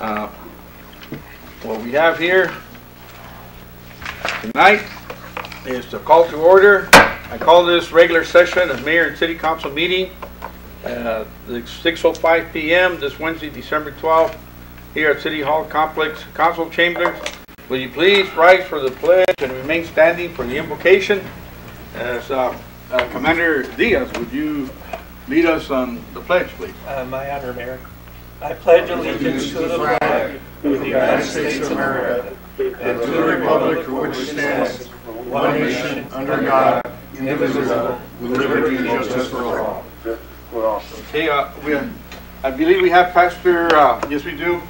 Uh, what we have here tonight is the call to order. I call this regular session of Mayor and City Council meeting at 6:05 p.m. this Wednesday, December 12th, here at City Hall Complex Council Chambers. Will you please rise for the pledge and remain standing for the invocation? As Commander Diaz, would you lead us on the pledge, please? My honor, Mayor. I pledge allegiance to the flag of the United States of America and to the republic for which it stands, one nation, under God, indivisible, with liberty and justice for all. Okay, I believe we have Pastor, yes we do,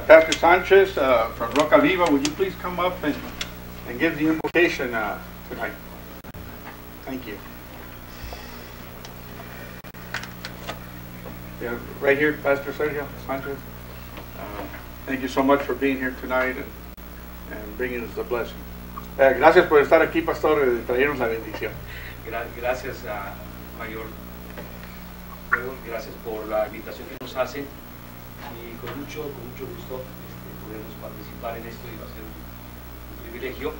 Pastor Sanchez from Roca Viva. Would you please come up and give the invocation tonight? Thank you. Yeah, right here, Pastor Sergio Sanchez. Thank you so much for being here tonight and bringing us the blessing. Gracias por estar aquí, Pastor, y traernos la bendición. Gracias, Mayor. Gracias por la invitación que nos hacen y con mucho gusto podemos participar en esto y va a ser un privilegio.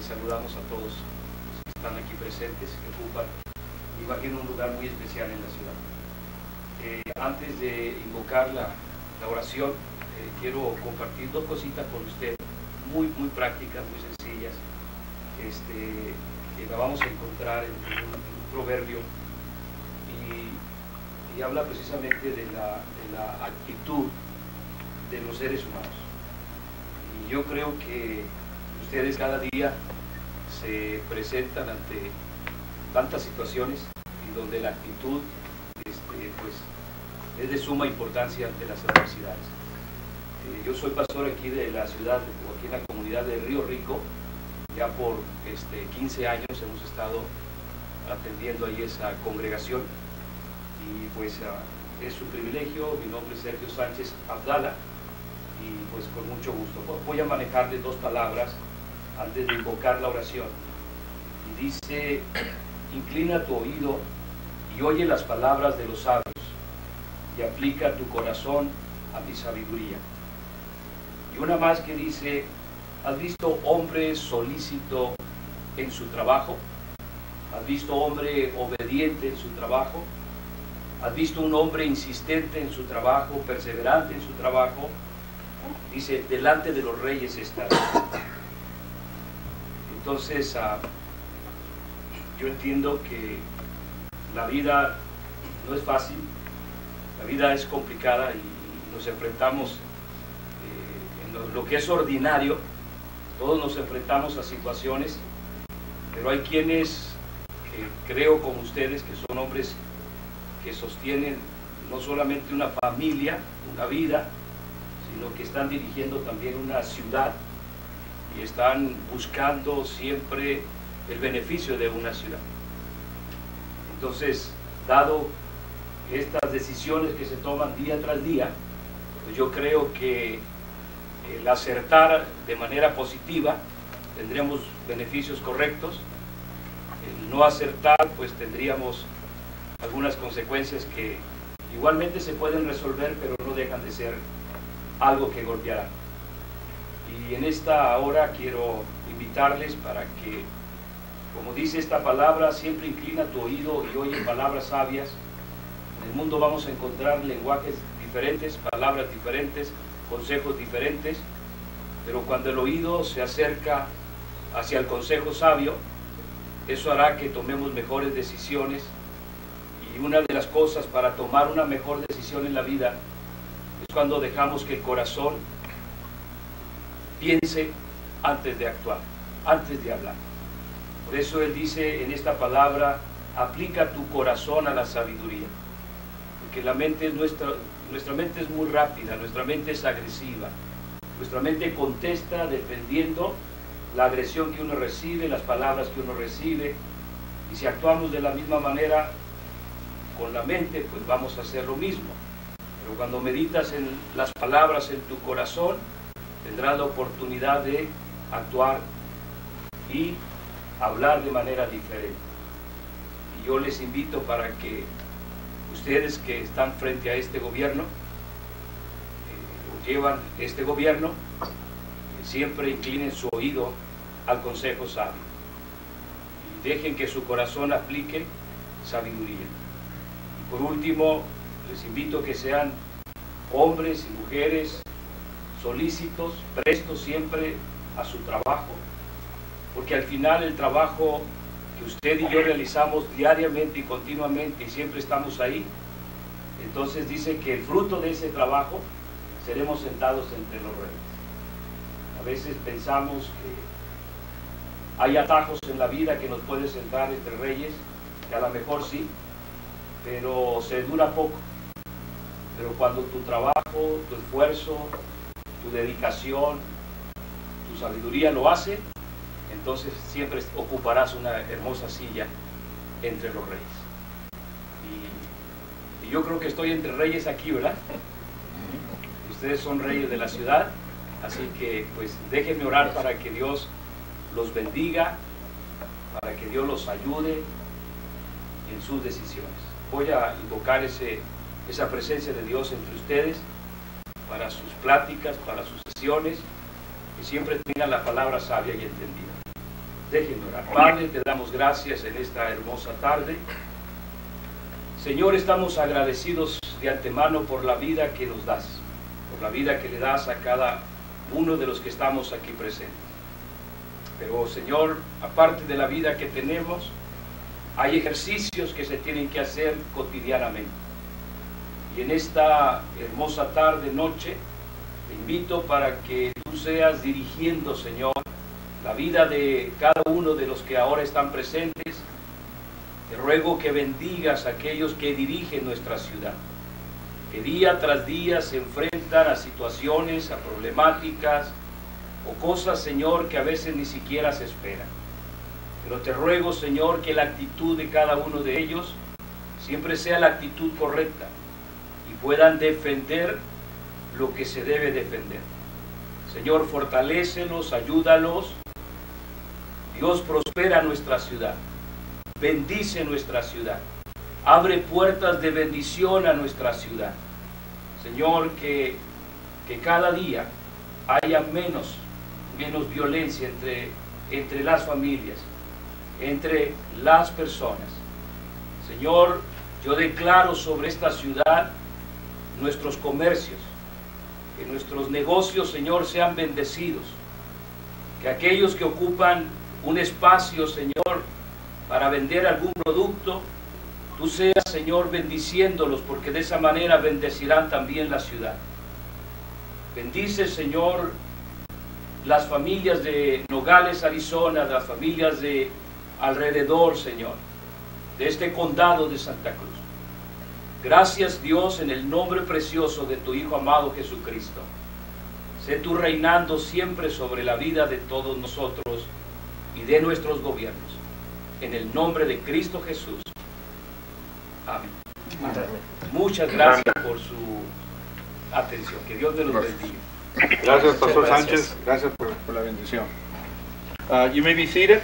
Saludamos a todos los que están aquí presentes, que ocupan, imagino, un lugar muy especial en la ciudad. Antes de invocar la oración, quiero compartir dos cositas con usted, muy prácticas, muy sencillas, que la vamos a encontrar en un proverbio y habla precisamente de la actitud de los seres humanos. Y yo creo que ustedes cada día se presentan ante tantas situaciones y donde la actitud pues es de suma importancia ante las adversidades. Yo soy pastor aquí de la ciudad, o aquí en la comunidad de Río Rico. Ya por 15 años hemos estado atendiendo ahí esa congregación y pues es un privilegio. Mi nombre es Sergio Sánchez Abdala y pues con mucho gusto voy a manejarle dos palabras antes de invocar la oración. Y dice: inclina tu oído y oye las palabras de los sabios y aplica tu corazón a mi sabiduría. Y una más que dice: ¿has visto hombre solícito en su trabajo? ¿Has visto hombre obediente en su trabajo? ¿Has visto un hombre insistente en su trabajo, perseverante en su trabajo? Dice: delante de los reyes estará. Entonces, yo entiendo que la vida no es fácil, la vida es complicada y nos enfrentamos en lo que es ordinario. Todos nos enfrentamos a situaciones, pero hay quienes que creo como ustedes que son hombres que sostienen no solamente una familia, una vida, sino que están dirigiendo también una ciudad y están buscando siempre el beneficio de una ciudad. Entonces, dado estas decisiones que se toman día tras día, pues yo creo que el acertar de manera positiva tendríamos beneficios correctos. El no acertar, pues tendríamos algunas consecuencias que igualmente se pueden resolver, pero no dejan de ser algo que golpeará. Y en esta hora quiero invitarles para que, como dice esta palabra, siempre inclina tu oído y oye palabras sabias. En el mundo vamos a encontrar lenguajes diferentes, palabras diferentes, consejos diferentes, pero cuando el oído se acerca hacia el consejo sabio, eso hará que tomemos mejores decisiones. Y una de las cosas para tomar una mejor decisión en la vida es cuando dejamos que el corazón piense antes de actuar, antes de hablar. Por eso él dice en esta palabra: aplica tu corazón a la sabiduría, porque la mente es nuestra mente es muy rápida, nuestra mente es agresiva, nuestra mente contesta dependiendo la agresión que uno recibe, las palabras que uno recibe, y si actuamos de la misma manera con la mente, pues vamos a hacer lo mismo. Pero cuando meditas en las palabras en tu corazón, tendrás la oportunidad de actuar y hablar de manera diferente. Y yo les invito para que ustedes que están frente a este gobierno llevan este gobierno, siempre inclinen su oído al consejo sabio y dejen que su corazón aplique sabiduría. Y por último, les invito a que sean hombres y mujeres solícitos, prestos siempre a su trabajo, porque al final el trabajo que usted y yo realizamos diariamente y continuamente y siempre estamos ahí, entonces dice que el fruto de ese trabajo seremos sentados entre los reyes. A veces pensamos que hay atajos en la vida que nos pueden sentar entre reyes, que a lo mejor sí, pero se dura poco. Pero cuando tu trabajo, tu esfuerzo, tu dedicación, tu sabiduría lo hace, entonces siempre ocuparás una hermosa silla entre los reyes. Y yo creo que estoy entre reyes aquí, ¿verdad? Ustedes son reyes de la ciudad, así que pues déjenme orar para que Dios los bendiga, para que Dios los ayude en sus decisiones. Voy a invocar esa presencia de Dios entre ustedes para sus pláticas, para sus sesiones, y siempre tengan la palabra sabia y entendida. Déjenme orar. Padre, te damos gracias en esta hermosa tarde. Señor, estamos agradecidos de antemano por la vida que nos das, por la vida que le das a cada uno de los que estamos aquí presentes. Pero, Señor, aparte de la vida que tenemos, hay ejercicios que se tienen que hacer cotidianamente. Y en esta hermosa tarde, noche, te invito para que tú seas dirigiendo, Señor, la vida de cada uno de los que ahora están presentes. Te ruego que bendigas a aquellos que dirigen nuestra ciudad, que día tras día se enfrentan a situaciones, a problemáticas o cosas, Señor, que a veces ni siquiera se esperan. Pero te ruego, Señor, que la actitud de cada uno de ellos siempre sea la actitud correcta y puedan defender lo que se debe defender. Señor, fortalécelos, ayúdalos. Dios, prospera nuestra ciudad, bendice nuestra ciudad, abre puertas de bendición a nuestra ciudad. Señor, que cada día haya menos violencia entre las familias, entre las personas. Señor, yo declaro sobre esta ciudad nuestros comercios, que nuestros negocios, Señor, sean bendecidos, que aquellos que ocupan un espacio, Señor, para vender algún producto, tú seas, Señor, bendiciéndolos, porque de esa manera bendecirán también la ciudad. Bendice, Señor, las familias de Nogales, Arizona, las familias de alrededor, Señor, de este condado de Santa Cruz. Gracias, Dios, en el nombre precioso de tu Hijo amado Jesucristo. Sé tú reinando siempre sobre la vida de todos nosotros y de nuestros gobiernos. En el nombre de Cristo Jesús. Amén. Amén. Muchas gracias por su atención. Que Dios te los bendiga. Gracias, Pastor Sánchez. Gracias por la bendición. You may be seated.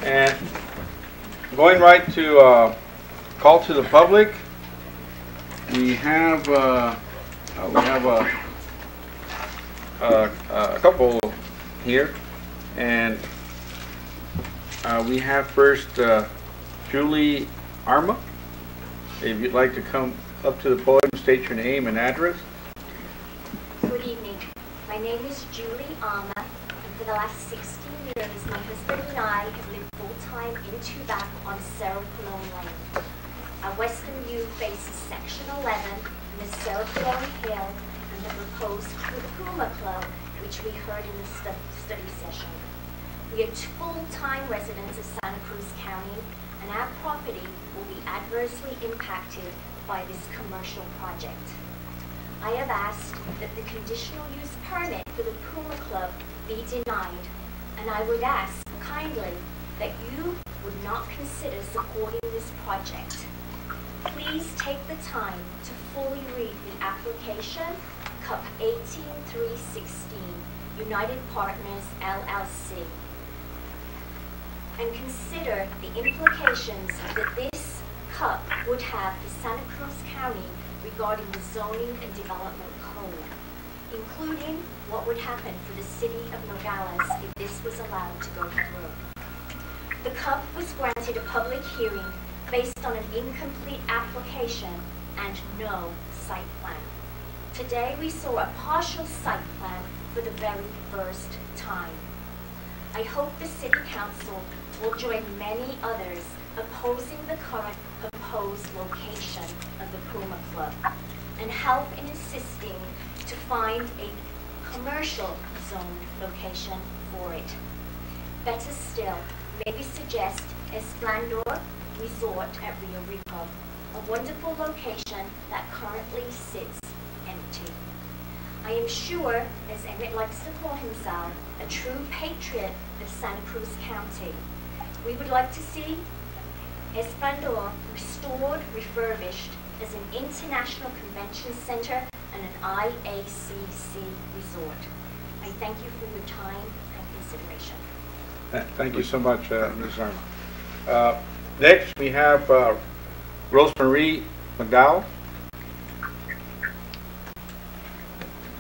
And going right to call to the public, we have a couple here, and we have first Julie Arma. If you'd like to come up to the podium, state your name and address. Good evening. My name is Julie Arma, and for the last 16 years, my husband and I have lived full-time in Tubac on Cerro Colon Lane. Our western view faces Section 11 and the Cerro Colon Hill and the proposed Puma Club, which we heard in the study session. We are full-time residents of Santa Cruz County, and our property will be adversely impacted by this commercial project. I have asked that the conditional use permit for the Puma Club be denied, and I would ask kindly that you would not consider supporting this project. Please take the time to fully read the application, Cup 18316, United Partners LLC, and consider the implications that this cup would have the Santa Cruz County regarding the zoning and development code, including what would happen for the city of Nogales if this was allowed to go through. The CUP was granted a public hearing based on an incomplete application and no site plan. Today we saw a partial site plan for the very first time. I hope the City Council will join many others opposing the current proposed location of the Puma Club and help in insisting to find a commercial zone location for it. Better still, maybe suggest a Splendor Resort at Rio Rico, a wonderful location that currently sits empty. I am sure, as Emmett likes to call himself, a true patriot of Santa Cruz County, we would like to see Esplendor restored, refurbished as an international convention center and an IACC resort. I thank you for your time and consideration. Thank you so much, Ms. Arma. Next, we have Rosemarie McDowell.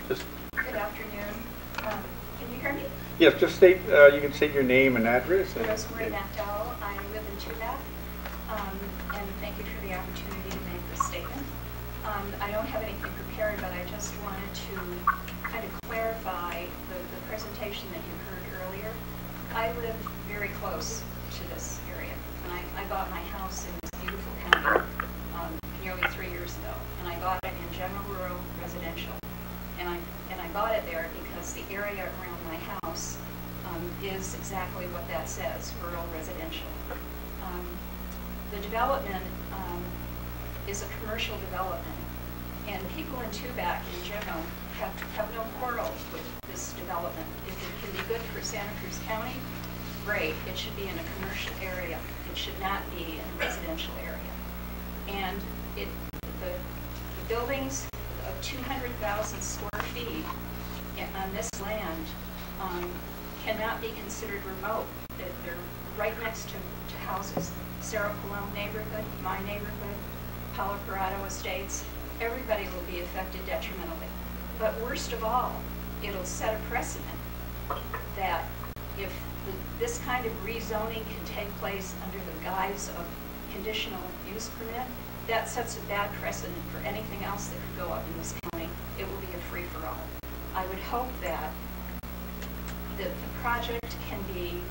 Good afternoon. Can you hear me? Yes, just state, you can state your name and address. Rosemary McDowell. I live in Tubac, and thank you for the opportunity to make this statement. I don't have anything prepared, but I just wanted to kind of clarify the presentation that you heard earlier. I live very close to this area, and I bought my house in this beautiful county nearly 3 years ago, and I bought it in general rural residential. And I bought it there because the area around my house is exactly what that says, rural residential. The development is a commercial development, and people in Tubac in general have no quarrel with this development. If it can be good for Santa Cruz County, great. It should be in a commercial area. It should not be in a residential area. And the buildings of 200,000 square feet on this land cannot be considered remote. They're right next to houses. Cerro Colón neighborhood, my neighborhood, Palo Parado Estates, everybody will be affected detrimentally. But worst of all, it'll set a precedent that if this kind of rezoning can take place under the guise of conditional use permit, that sets a bad precedent for anything else that could go up in this county. It will be a free-for-all. I would hope that the project can be,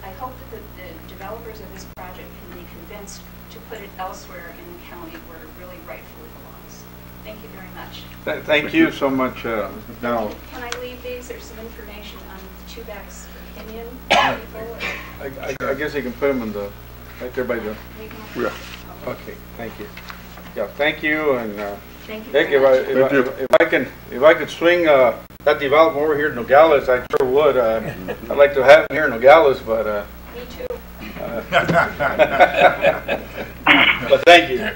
I hope that the developers of this project can be convinced to put it elsewhere in the county where it really rightfully belongs. Thank you very much. Thank you so much, McDowell. Can I leave these? There's some information on Tubac's opinion. People, I guess you can put them in the, right there by the, yeah. okay, thank you. Yeah, thank you, and Thank you. Nick, Very much. if I could swing that development over here in Nogales, I sure would. I'd like to have it here in Nogales, but Me too. but thank you.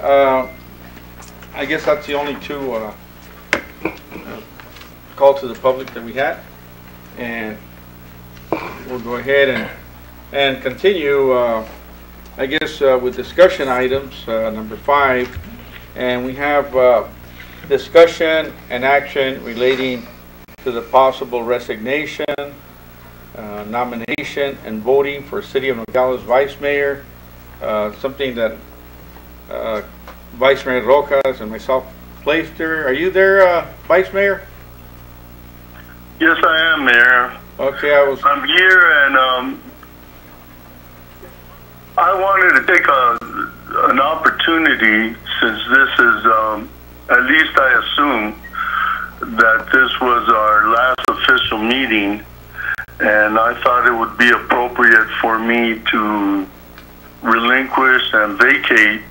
I guess that's the only two call to the public that we had, and we'll go ahead and continue. I guess with discussion items, number 5, and we have discussion and action relating to the possible resignation, nomination, and voting for City of Nogales Vice Mayor, something that Vice Mayor Rojas and myself placed her. Are you there, Vice Mayor? Yes, I am, Mayor. Okay, I'm here, and I wanted to take an opportunity, since this is, at least I assume that this was our last official meeting, and I thought it would be appropriate for me to relinquish and vacate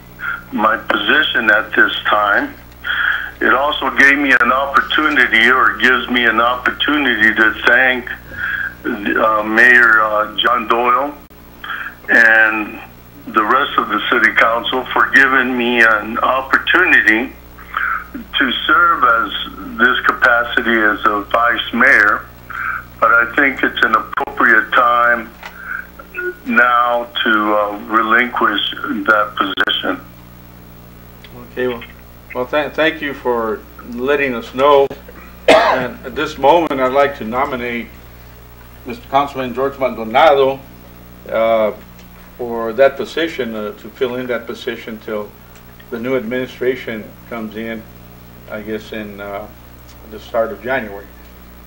my position at this time. It also gave me an opportunity, or gives me an opportunity, to thank Mayor John Doyle and the rest of the City Council for giving me an opportunity to serve as this capacity as a Vice Mayor. But I think it's an appropriate time now to relinquish that position. Okay, well, thank you for letting us know. And at this moment, I'd like to nominate Mr. Councilman George Maldonado for that position, to fill in that position till the new administration comes in, I guess, in the start of January.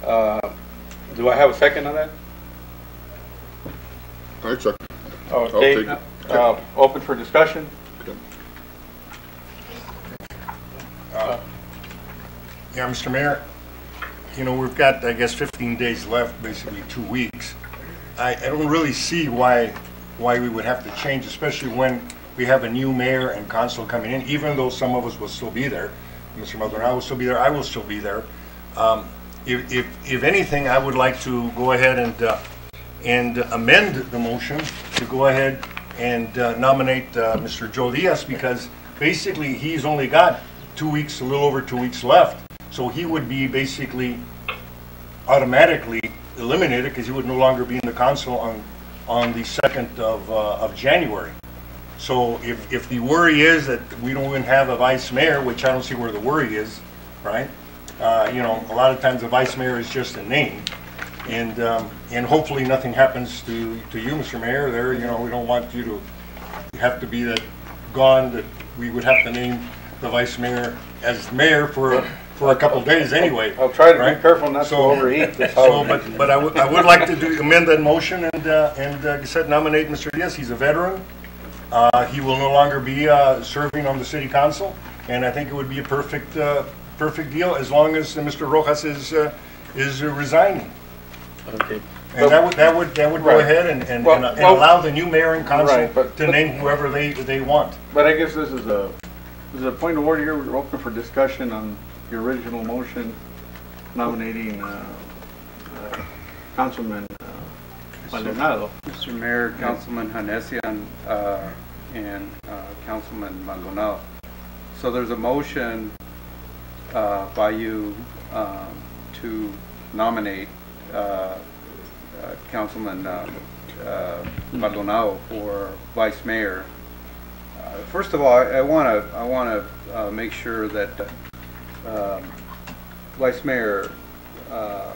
Do I have a second on that? I second. Okay. I'll take it. Open for discussion. Yeah, Mr. Mayor, you know, we've got, I guess, 15 days left, basically 2 weeks. I don't really see why we would have to change, especially when we have a new mayor and council coming in, even though some of us will still be there. Mr. Maldonado will still be there, I will still be there. If anything, I would like to go ahead and amend the motion to go ahead and nominate Mr. Joe Diaz, because basically he's only got 2 weeks, a little over 2 weeks left. So he would be basically automatically eliminated because he would no longer be in the council on the 2nd of January. So if the worry is that we don't even have a vice mayor, which I don't see where the worry is, right? You know, a lot of times the vice mayor is just a name. And hopefully nothing happens to you, Mr. Mayor, there. You know, we don't want you to have to be that gone, that we would have to name the vice mayor as mayor for a couple of days anyway. I'll try to right? be careful not to overeat this holiday. But I would like to amend that motion and like I said, nominate Mr. Diaz. He's a veteran. He will no longer be serving on the city council, and I think it would be a perfect deal as long as Mr. Rojas is resigning. Okay. And that would go Right. ahead and Well, allow the new mayor and council Right, to name whoever they want. But I guess this is a point of order here. We're open for discussion on the original motion nominating Councilman Maldonado. Mr. Mayor, Councilman Hanesian, and Councilman Maldonado. So there's a motion by you to nominate Councilman Maldonado for vice mayor. First of all, I want to make sure that Vice Mayor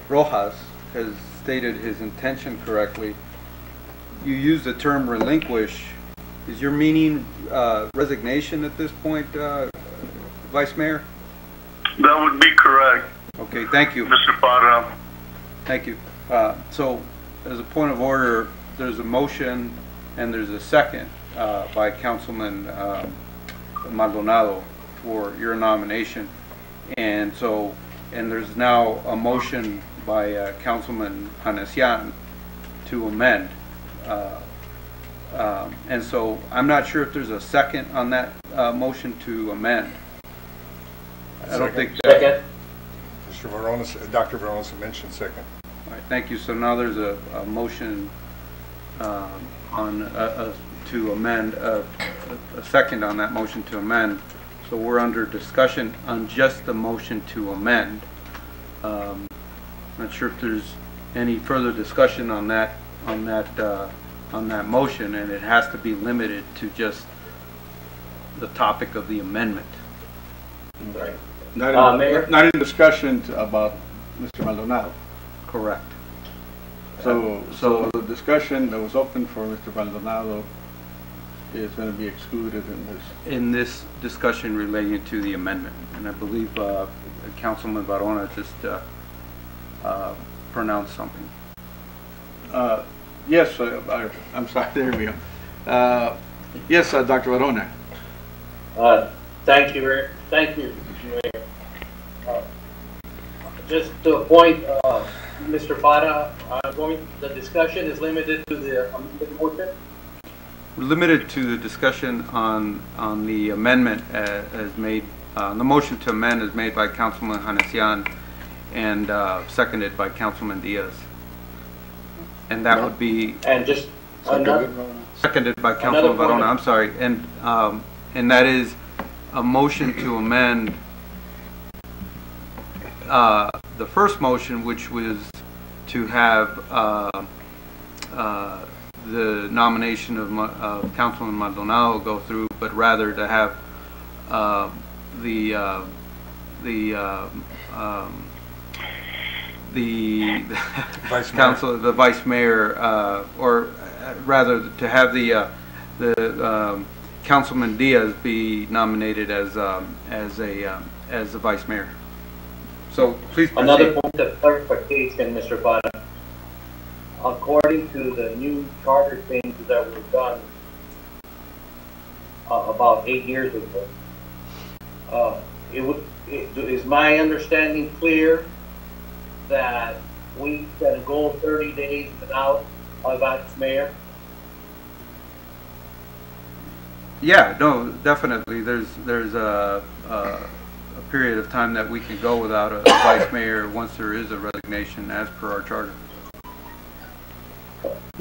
Rojas has stated his intention correctly. You use the term relinquish. Is your meaning resignation at this point, Vice Mayor? That would be correct, Okay, thank you. Mr. Parra. Thank you. So, as a point of order, there's a motion and there's a second by Councilman Maldonado for your nomination. And so, and there's now a motion by Councilman Hanesian to amend. And so, I'm not sure if there's a second on that motion to amend. I don't think that. Second. Mr. Varonis, Dr. Varonis mentioned second. All right, thank you. So now there's a motion to amend, a second on that motion to amend. So we're under discussion on just the motion to amend. Not sure if there's any further discussion on that motion, and it has to be limited to just the topic of the amendment. Right. Not in discussion about Mr. Maldonado. Correct. So the discussion that was open for Mr. Maldonado is going to be excluded in this. In this discussion relating to the amendment, and I believe Councilman Barona just pronounced something. Yes, I'm sorry, there we go. Yes, Dr. Barona. Thank you, Mayor. Just to a point, Mr. Parra, the discussion is limited to the amendment motion. We're limited to the discussion on the amendment as made, the motion to amend is made by Councilman Hanesian and seconded by Councilman Diaz. And that would be And just another, seconded by Councilman Barona, I'm sorry, and that is a motion to amend the first motion, which was to have the nomination of Councilman Maldonado go through, but rather to have the Vice mayor. council, the vice mayor, or rather to have the Councilman Diaz be nominated as the vice mayor. So please proceed. Another point of clarification, Mr. Vada. According to the new charter changes that were done about 8 years ago, is my understanding clear that we can go 30 days without a vice mayor? Yeah, no, definitely. There's a period of time that we can go without a vice mayor once there is a resignation as per our charter.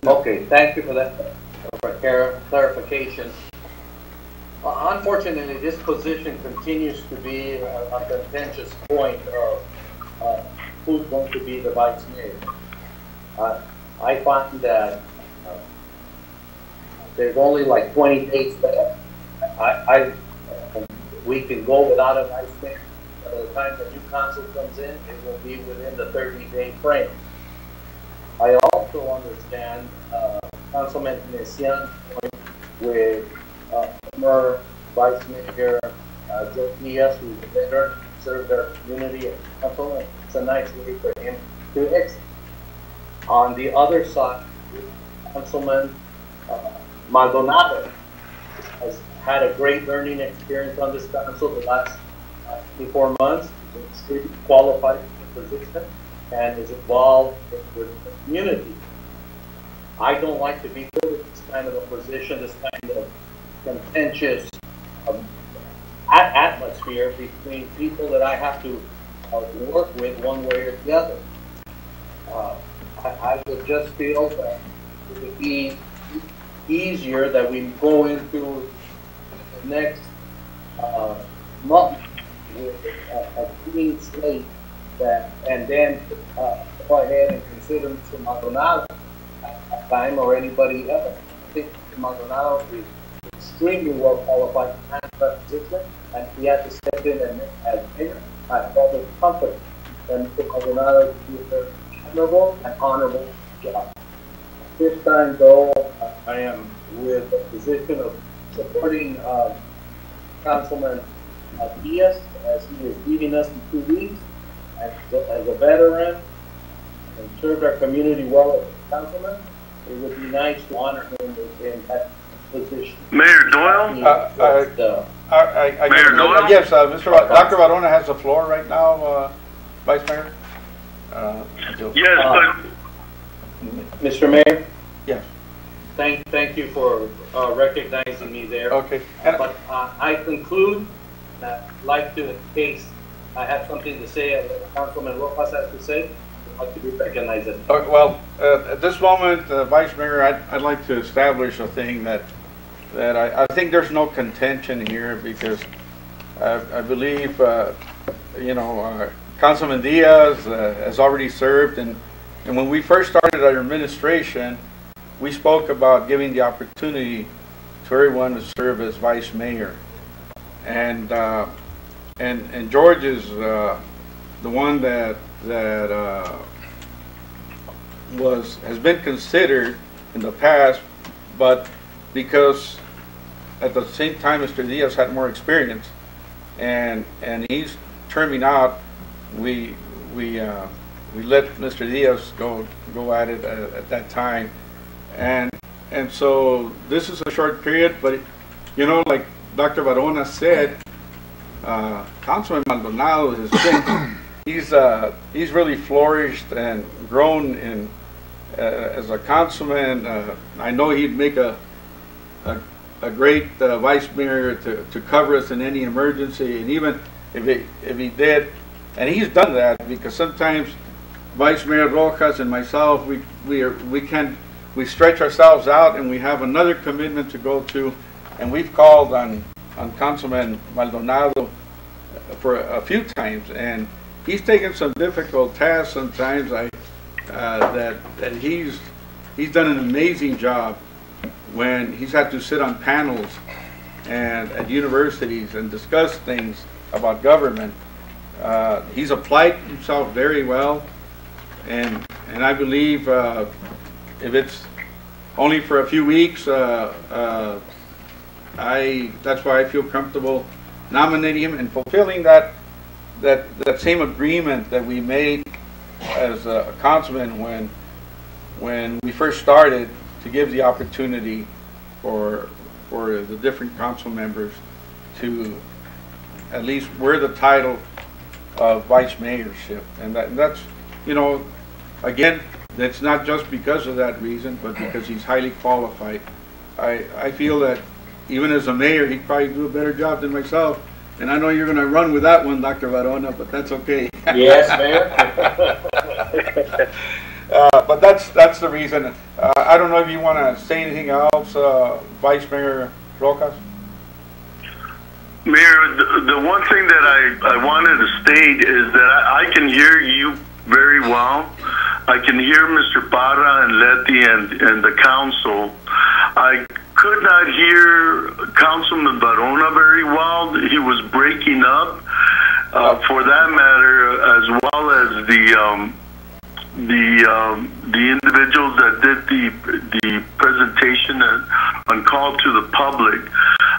Okay, thank you for that clarification. Unfortunately, this position continues to be a contentious point of who's going to be the vice mayor. I find that there's only like 20 days left. We can go without a vice mayor. By the time the new council comes in, it will be within the 30-day frame. I also understand Councilman Messiaen's point with former Vice Mayor Joe Diaz, who's a veteran, served our community at council, and it's a nice way for him to exit. On the other side, Councilman Maldonado has had a great learning experience on this council the last 24 months. He's extremely qualified for the position and is involved with the community. I don't like to be put in this kind of a position, this kind of contentious atmosphere between people that I have to work with one way or the other. I would just feel that it would be easier that we go into the next month with a clean slate and then go ahead and consider Mr. Maldonado at time or anybody else. I think Mr. Maldonado is extremely well qualified to handle that position, and he had to step in and as mayor. I felt with comfort that Mr. Maldonado did a admirable and honorable job. This time, though, I am with the position of supporting Councilman Diaz as he is leaving us in 2 weeks. As a veteran and served our community well as a councilman, it would be nice to honor him in that position. Mayor Doyle? Mayor Doyle? Yes, Dr. Varona has the floor right now, Vice Mayor. Yes, but Mr. Mayor? Yes. Thank you for recognizing me there. Okay. But I conclude that, like to the case, I have something to say, as Councilman Rojas has to say. I'd like to be recognized. Well, at this moment, Vice Mayor, I'd like to establish a thing that I think there's no contention here, because I believe, Councilman Diaz has already served, and when we first started our administration, we spoke about giving the opportunity to everyone to serve as Vice Mayor. And George is the one that has been considered in the past, but because at the same time Mr. Diaz had more experience, and he's terming out, we let Mr. Diaz go at it at that time, and so this is a short period, but like Dr. Varona said, Councilman Maldonado has been, he's really flourished and grown in as a councilman. I know he'd make a great vice mayor to cover us in any emergency, and even if he did, and he's done that, because sometimes Vice Mayor Rojas and myself, we stretch ourselves out and we have another commitment to go to, and we've called on Councilman Maldonado for a few times, and he's taken some difficult tasks sometimes. That he's done an amazing job when he's had to sit on panels and at universities and discuss things about government. He's applied himself very well, and I believe if it's only for a few weeks, that's why I feel comfortable nominating him and fulfilling that same agreement that we made as a councilman when we first started, to give the opportunity for the different council members to at least wear the title of vice mayorship. And that's, you know, again, that's not just because of that reason, but because he's highly qualified. I feel that even as a mayor, he'd probably do a better job than myself. And I know you're going to run with that one, Dr. Varona, but that's okay. Yes, Mayor. But that's the reason. I don't know if you want to say anything else, Vice Mayor Rojas? Mayor, the one thing that I wanted to state is that I can hear you very well. I can hear Mr. Parra and Letty and the council. I could not hear Councilman Varona very well. He was breaking up. For that matter, as well as the individuals that did the presentation on call to the public,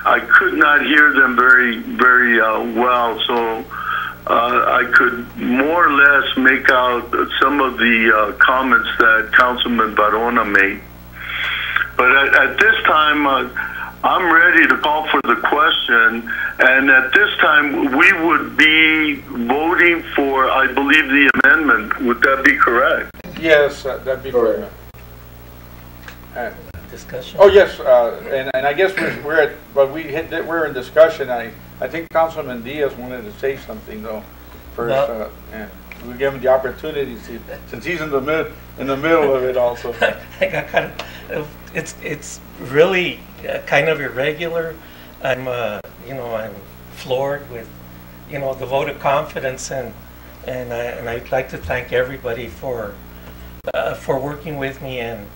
I could not hear them very well. So I could more or less make out some of the comments that Councilman Varona made. But at this time, I'm ready to call for the question, and at this time, we would be voting for, I believe, the amendment. Would that be correct? Yes, that'd be correct. Discussion? Oh, yes, and I guess we're in discussion. I think Councilman Diaz wanted to say something, though, first. No. We give him the opportunity, since he's in the middle of it also. I got kind of, it's really kind of irregular. I'm I'm floored with the vote of confidence, and I'd like to thank everybody for working with me and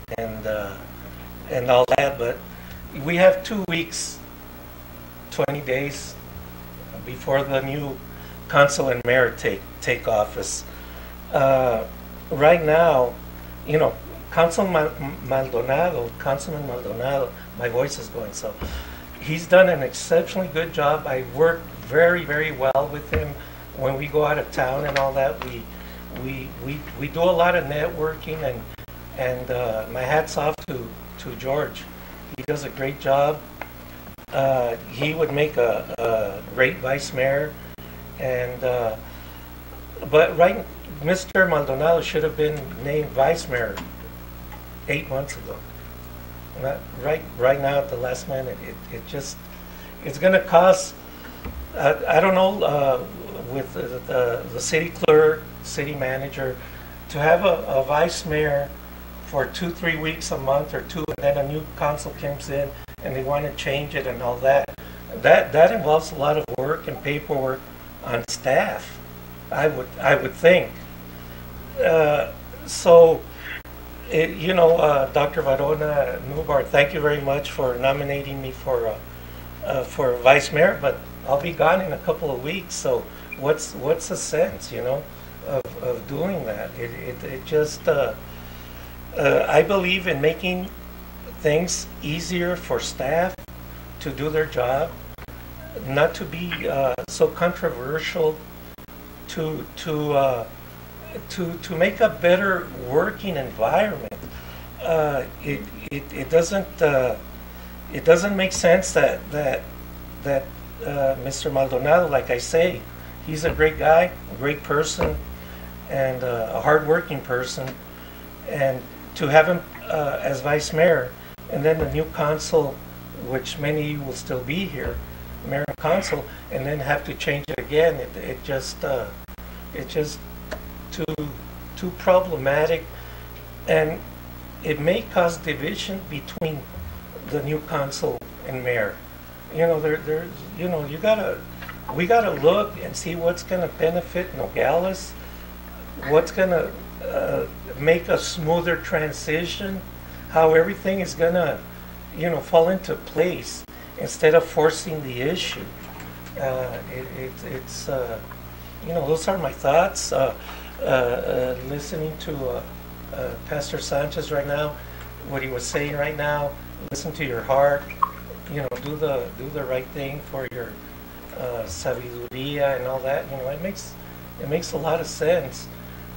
all that. But we have 2 weeks, 20 days before the new council and mayor take office. Right now, Councilman Maldonado, my voice is going, so he's done an exceptionally good job. I work very, very well with him when we go out of town and all that. We do a lot of networking, and my hat's off to George. He does a great job. He would make a great vice mayor, and but Mr. Maldonado should have been named vice mayor 8 months ago. Not right now at the last minute. It's going to cost. I don't know with the city clerk, city manager, to have a vice mayor for 2-3 weeks a month or two, and then a new council comes in and they want to change it and all that. That involves a lot of work and paperwork on staff, I would think. So, Dr. Varona Nubar, thank you very much for nominating me for vice mayor, but I'll be gone in a couple of weeks. So, what's the sense, of doing that? It just I believe in making things easier for staff to do their job, not to be so controversial, to make a better working environment. It doesn't make sense that Mr. Maldonado, like I say, he's a great guy, a great person, and a hard-working person, and to have him as vice mayor, and then the new council, which many of you will still be here, mayor and council, and then have to change it again. It's just too problematic, and it may cause division between the new council and mayor. We gotta look and see what's gonna benefit Nogales, what's gonna make a smoother transition, how everything is gonna fall into place, instead of forcing the issue. It's you know, those are my thoughts. Listening to Pastor Sanchez right now, what he was saying right now, listen to your heart. You know, do the right thing for your sabiduría and all that. You know, it makes a lot of sense.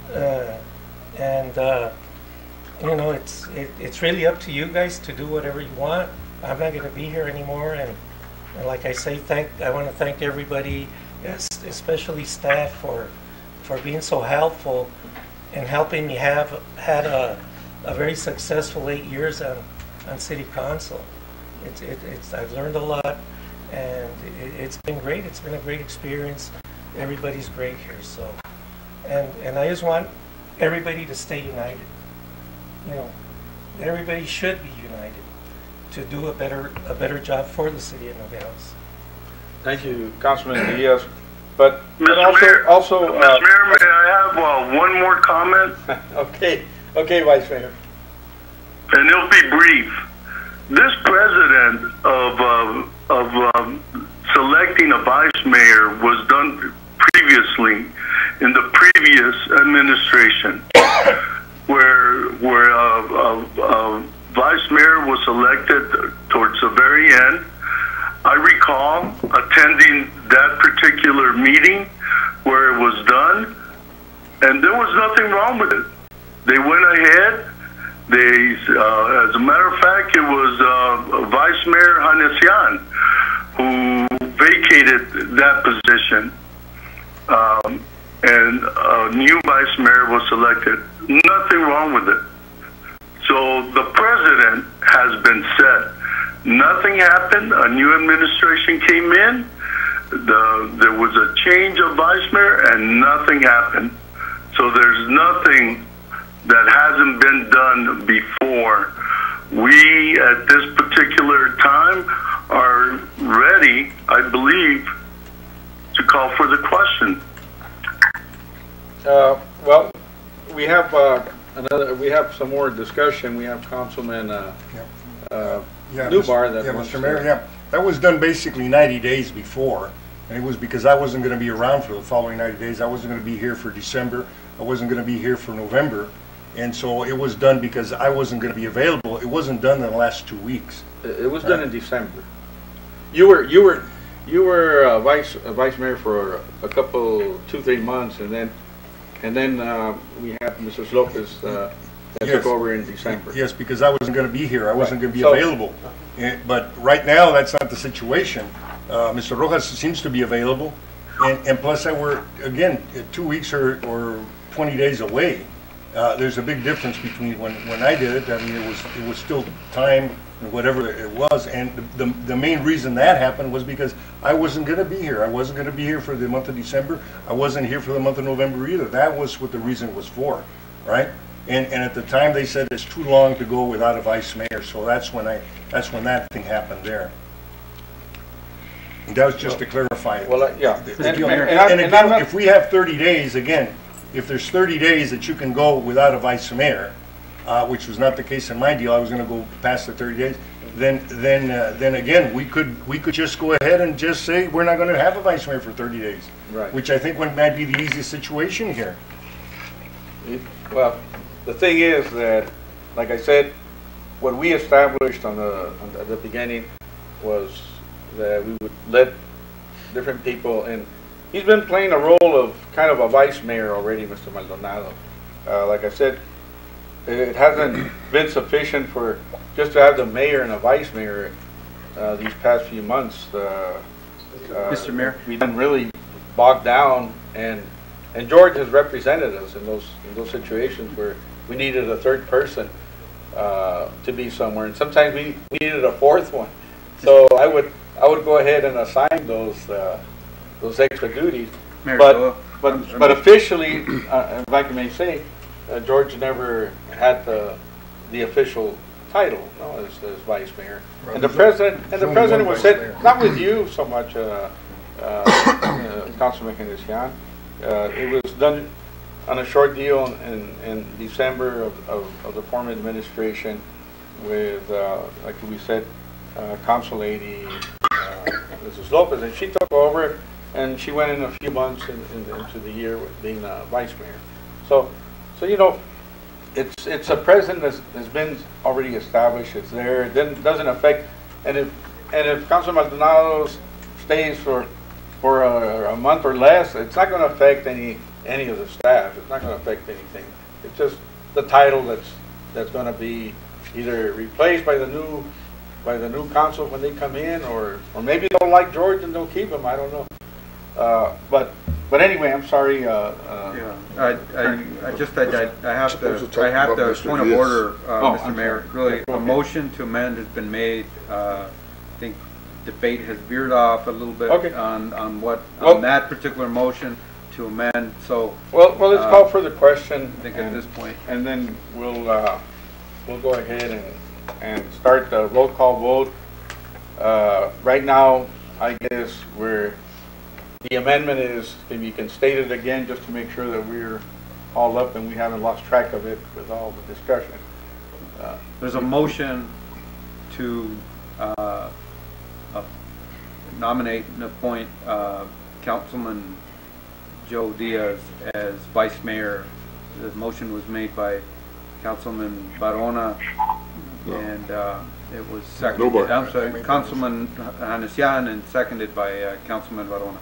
You know, it's really up to you guys to do whatever you want. I'm not going to be here anymore, and like I say, I want to thank everybody, especially staff, for being so helpful and helping me had a very successful 8 years on City Council. I've learned a lot, and it's been great. It's been a great experience. Everybody's great here, so and I just want everybody to stay united. You know, everybody should be united to do a better job for the city of Nogales. Thank you, Councilman Diaz. But Mr. Mayor, Mr. Mayor, may I have one more comment? Okay, Vice Mayor. And it'll be brief. This president of selecting a vice mayor was done previously in the previous administration, where a vice mayor was elected towards the very end. I recall attending that particular meeting where it was done, and there was nothing wrong with it. They went ahead. As a matter of fact, it was Vice Mayor Hanesian who vacated that position, and a new vice mayor was elected. Nothing wrong with it. So the president has been set. Nothing happened. A new administration came in. There was a change of vice mayor, and nothing happened. So there's nothing that hasn't been done before. We, at this particular time, are ready, I believe, to call for the question. Well, we have we have some more discussion. We have Councilman Newbar that wants Mr. Mayor, that was done basically 90 days before, and it was because I wasn't going to be around for the following 90 days. I wasn't going to be here for December. I wasn't going to be here for November, and so it was done because I wasn't going to be available. It wasn't done in the last 2 weeks. It was done in December. You were vice mayor for a couple 2-3 months, and then we had Mrs. Lopez that took over in December. Yes, because I wasn't going to be here. I wasn't going to be available. But right now, that's not the situation. Mr. Rojas seems to be available, and plus, we're again 2 weeks or 20 days away. There's a big difference between when I did it. I mean, it was still time and whatever it was, and the main reason that happened was because I wasn't going to be here. I wasn't going to be here for the month of December. I wasn't here for the month of November either. That was what the reason was for, right? And at the time they said it's too long to go without a vice mayor. So that's when that thing happened there. And that was just to clarify it. Well, yeah. And again, if we have 30 days, again, if there's 30 days that you can go without a vice mayor, which was not the case in my deal, I was going to go past the 30 days. Then again, we could just go ahead and just say we're not going to have a vice mayor for 30 days, right? Which I think might be the easiest situation here. Well, the thing is that, like I said, what we established on the beginning was that we would let different people, and he's been playing a role of kind of a vice mayor already, Mr. Maldonado. Like I said, it hasn't been sufficient for just to have the mayor and a vice mayor these past few months. Mr. Mayor, we've been really bogged down, and George has represented us in those situations where we needed a third person to be somewhere, and sometimes we needed a fourth one. So I would go ahead and assign those extra duties. Mayor, but officially, if I may say, George never had the official title, no, as vice mayor. Right. And the president was said, not with you so much, Councilman Hanesian. It was done on a short deal in December of the former administration with, like we said, Council Lady, Mrs. Lopez, and she took over, and she went in a few months into the year with being vice mayor. So you know, it's a precedent that's been already established. It's there. It doesn't affect, and if Councilman Maldonado stays for a month or less, it's not going to affect any of the staff. It's not going to affect anything. It's just the title that's going to be either replaced by the new council when they come in, or maybe they'll like George and they'll keep him. I don't know. But anyway, I'm sorry. Yeah, I have to point of order, Mr. Mayor. Really, a motion to amend has been made. I think debate has veered off a little bit on that particular motion to amend. So well, let's call for the question. I think at this point, and then we'll go ahead and start the roll call vote. Right now, I guess the amendment is, if you can state it again, just to make sure that we're all up and we haven't lost track of it with all the discussion. There's a motion to nominate and appoint Councilman Joe Diaz as vice mayor. The motion was made by Councilman Barona, and it was seconded. I'm sorry, Councilman Hanesian, and seconded by Councilman Barona.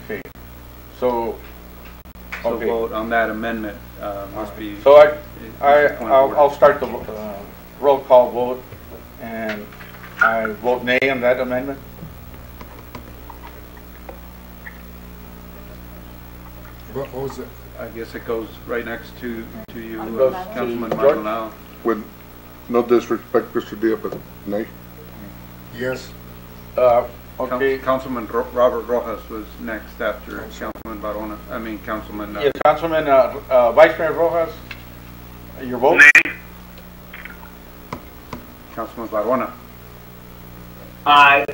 Okay. So vote on that amendment must be. So I'll start the roll call vote, and I vote nay on that amendment. What was it? I guess it goes right next to you, Councilman George? Maldonado. With no disrespect, Mr. Diaz, but nay. Yes. Okay. Councilman Robert Rojas was next after Councilman Barona. I mean, Councilman. Yes, Councilman Vice Mayor Rojas, your vote? Nay. Councilman Barona. Aye.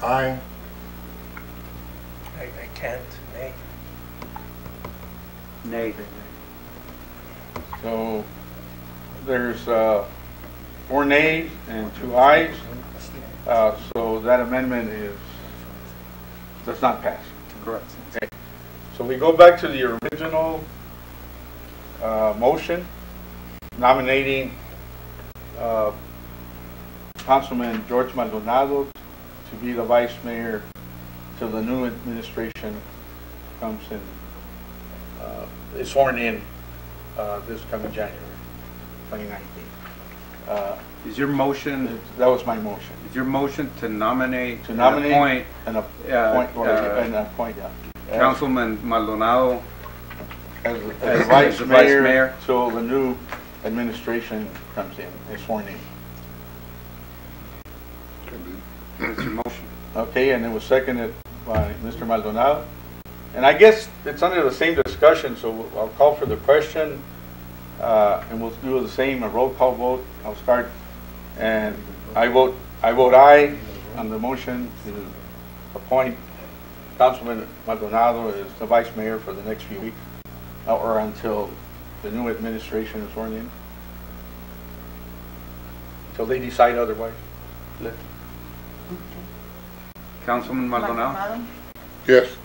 Aye. I can't, nay. Nay. So there's 4 nays and 2 ayes. So that amendment does not pass. Correct. Okay. So we go back to the original motion nominating Councilman George Maldonado to be the vice mayor till the new administration comes in, is sworn in this coming January 2019. Is your motion? That was my motion. Is your motion to nominate? Appoint Councilman Maldonado as vice mayor till the new administration comes in, is sworn in. That's your motion. Okay, and it was seconded by Mr. Maldonado. And I guess it's under the same discussion, so I'll call for the question, and we'll do the same, a roll call vote. I'll start, and I vote aye on the motion to appoint Councilman Maldonado as the vice mayor for the next few weeks, or until the new administration is sworn in, until they decide otherwise. Councilman Maldonado. Yes.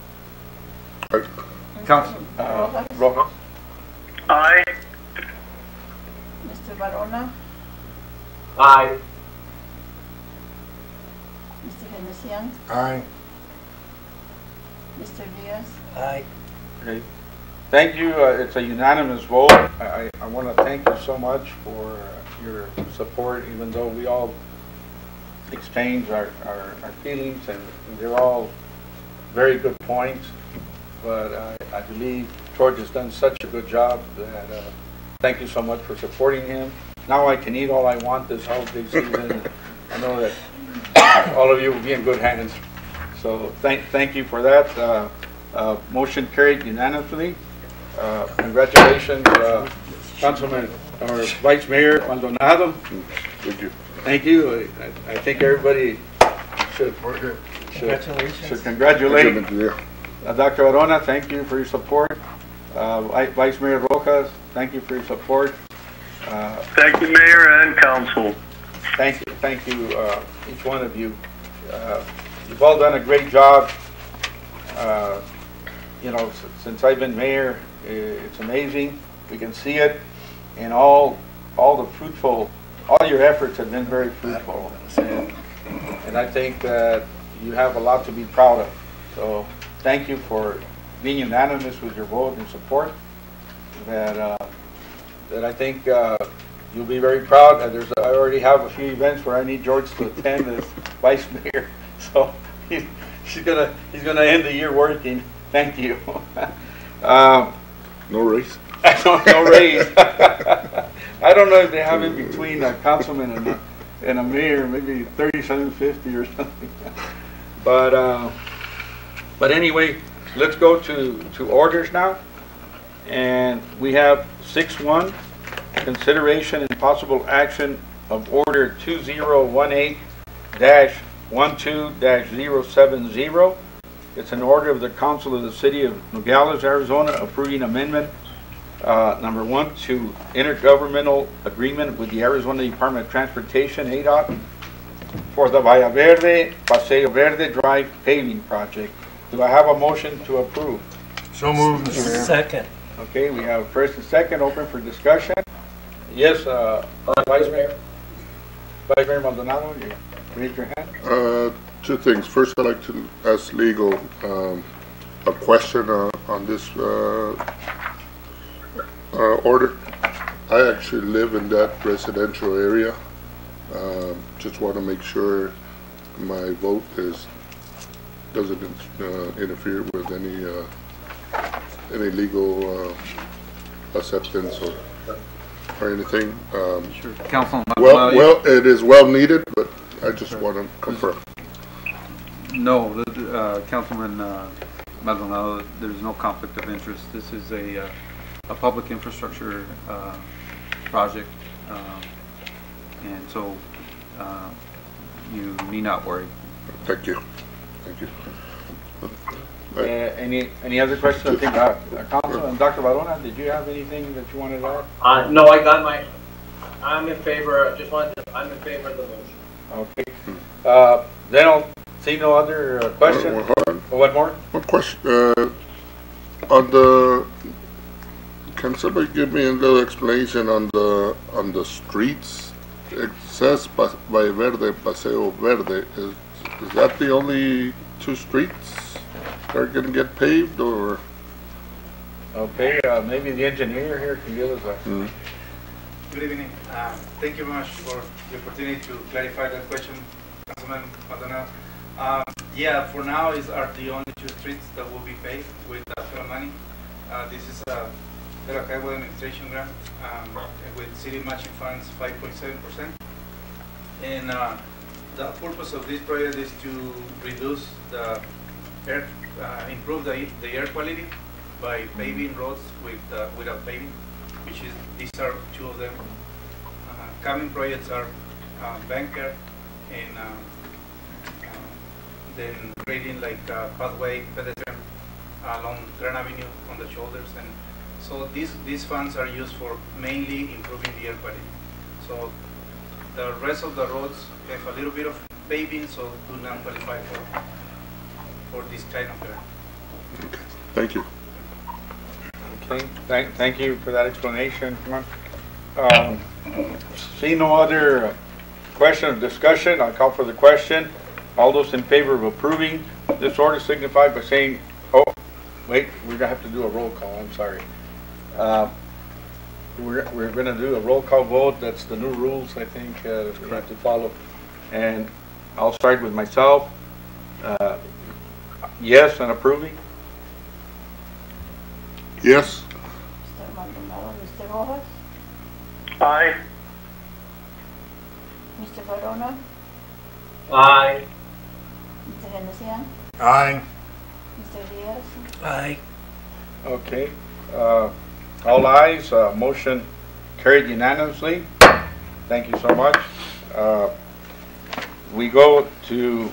Council. Rojas. Aye. Mr. Barona, Aye. Mr. Hanesian, Aye. Mr. Diaz. Aye. Okay. Thank you. It's a unanimous vote. I want to thank you so much for your support, even though we all exchange our feelings, and they're all very good points. But I believe George has done such a good job that thank you so much for supporting him. Now I can eat all I want this holiday season. I know that all of you will be in good hands. So thank you for that. Motion carried unanimously. Congratulations, Councilman or Vice Mayor Maldonado. Thank you. Thank you. I think everybody should congratulate Dr. Arona. Thank you for your support. Vice Mayor Rojas, thank you for your support. Thank you, Mayor and Council. thank you, each one of you. You've all done a great job. You know, since I've been mayor, it's amazing. We can see it, and all your efforts have been very fruitful, and I think that you have a lot to be proud of. So thank you for being unanimous with your vote and support. That I think you'll be very proud. I already have a few events where I need George to attend as vice mayor, so he's gonna end the year working. Thank you. No raise? No raise. I don't know if they have in between a councilman and a mayor, maybe $37.50 or something. But anyway, let's go to orders now. And we have 6-1, consideration and possible action of order 2018-12-070. It's an order of the Council of the City of Nogales, Arizona, approving amendment number 1 to intergovernmental agreement with the Arizona Department of Transportation, ADOT, for the Valle Verde, Paseo Verde Drive paving project. Do I have a motion to approve? So moved, Mr. Mayor. Second. Okay, we have first and second open for discussion. Yes, Vice Mayor Maldonado, you raise your hand. Two things. First, I'd like to ask legal a question on this order. I actually live in that residential area. Just want to make sure my vote doesn't interfere with any legal acceptance or anything. Sure. Councilman Well, it is well needed, but I just want to confirm. No, Councilman Maldonado, there's no conflict of interest. This is a public infrastructure project, and so you need not worry. Thank you. Thank you. Any other questions? I think Councilman Dr. Barona, did you have anything that you wanted to add? No, I'm in favor, I'm in favor of the motion. Okay. Then I'll see no other question. One more? One question. Can somebody give me a little explanation on the streets? It says Valle Verde, Paseo Verde. Is that the only two streets that are going to get paved, or? Okay, maybe the engineer here can give us a... Good evening. Thank you very much for the opportunity to clarify that question, Councilman Maldonado. Yeah, for now are the only two streets that will be paved with federal money. This is a Federal Highway Administration grant with city matching funds 5.7%. And the purpose of this project is to reduce the air, improve the air quality by paving roads without paving, which is, these are two of them. Coming projects are Banker and then creating like pathway pedestrian along Grand Avenue on the shoulders, and so these funds are used for mainly improving the air quality. So the rest of the roads have a little bit of paving, so do not qualify for this kind of grant. Thank you. Okay, thank you for that explanation. See no other question or discussion, I'll call for the question. All those in favor of approving this order signify by saying, oh, wait, we're gonna have to do a roll call, I'm sorry. We're gonna do a roll call vote, that's the new rules, I think, that we have to follow. And I'll start with myself. Yes on approving? Yes. Mr. Maldonado, Mr. Rojas, Aye. Mr. Barona, Aye. Mr. Genesian, Aye. Mr. Diaz, Aye. Okay, all ayes, motion carried unanimously. Thank you so much. We go to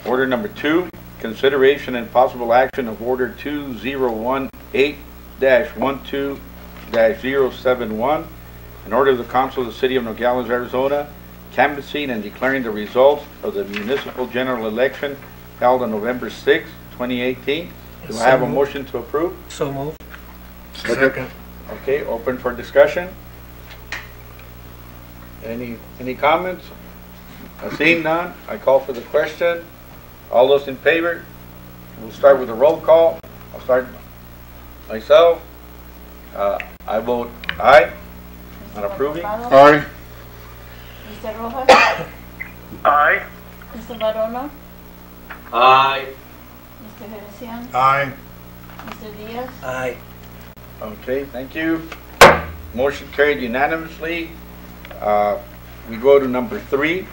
order number 2, consideration and possible action of order 2018-12-071, an order of the Council of the City of Nogales, Arizona, canvassing and declaring the results of the municipal general election held on November 6, 2018. Do I have a motion to approve? So moved. Second. Okay, open for discussion. Any comments? Seeing none, I call for the question. All those in favor? We'll start with a roll call. I'll start myself. I vote aye on approving. Aye. Mr. Rojas? Aye. Mr. Varona? Aye. Mr. Venecian? Aye. Mr. Diaz? Aye. Okay, thank you. Motion carried unanimously. We go to number 3.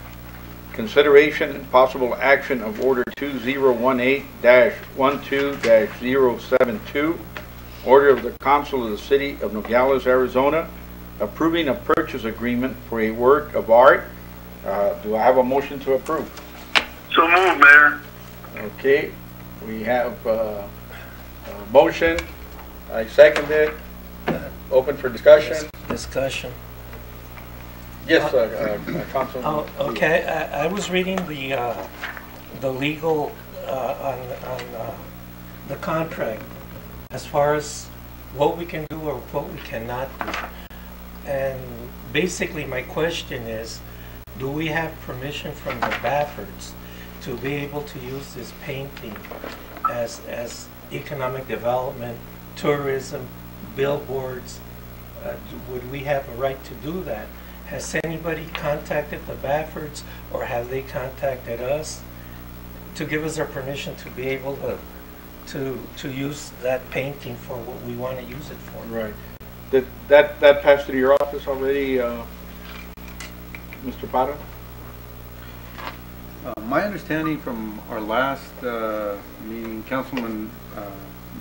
Consideration and possible action of Order 2018-12-072, Order of the Council of the City of Nogales, Arizona, approving a purchase agreement for a work of art. Do I have a motion to approve? So moved, Mayor. Okay, we have a motion. I second it. Open for discussion. Discussion. Yes, Councilman. Oh, okay. I was reading the legal on the contract as far as what we can do or what we cannot do. And basically my question is, do we have permission from the Baffords to be able to use this painting as economic development, tourism, billboards? Would we have a right to do that? Has anybody contacted the Baffords, or have they contacted us to give us their permission to be able to use that painting for what we want to use it for? Right. That passed through your office already, Mr. Parra? My understanding from our last meeting, Councilman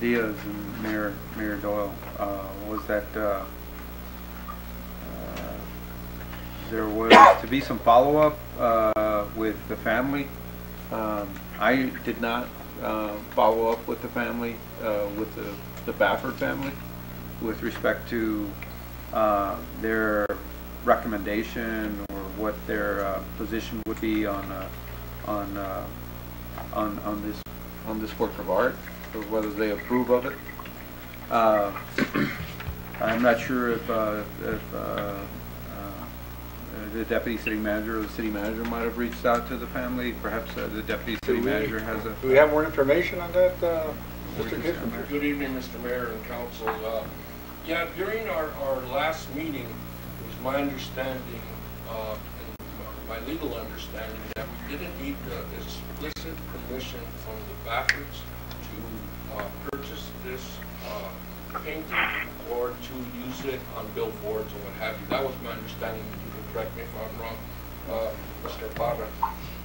Diaz and Mayor Doyle, was that there was to be some follow-up with the family. I did not follow up with the family, with the Bafford family, with respect to their recommendation or what their position would be on this work of art, or whether they approve of it. I'm not sure if the deputy city manager or the city manager might have reached out to the family. Perhaps the deputy city manager has a... Do we have more information on that, Mr. Kissinger? Good evening, Mr. Mayor and Council. Yeah, during our last meeting, it was my understanding, and my legal understanding, that we didn't need the explicit permission from the Baffords to purchase this painting or to use it on billboards or what have you. That was my understanding. You can correct me if I'm wrong, Mr. Parra.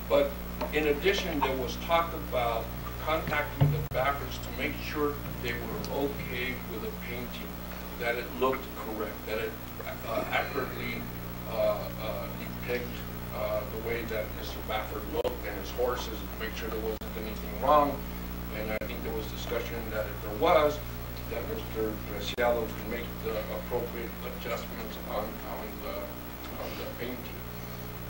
But in addition, there was talk about contacting the Baffords to make sure they were okay with the painting, that it looked correct, that it accurately depicted the way that Mr. Bafford looked and his horses, to make sure there wasn't anything wrong. And I think there was discussion that if there was, that Mr. Preciado could make the appropriate adjustments on the painting.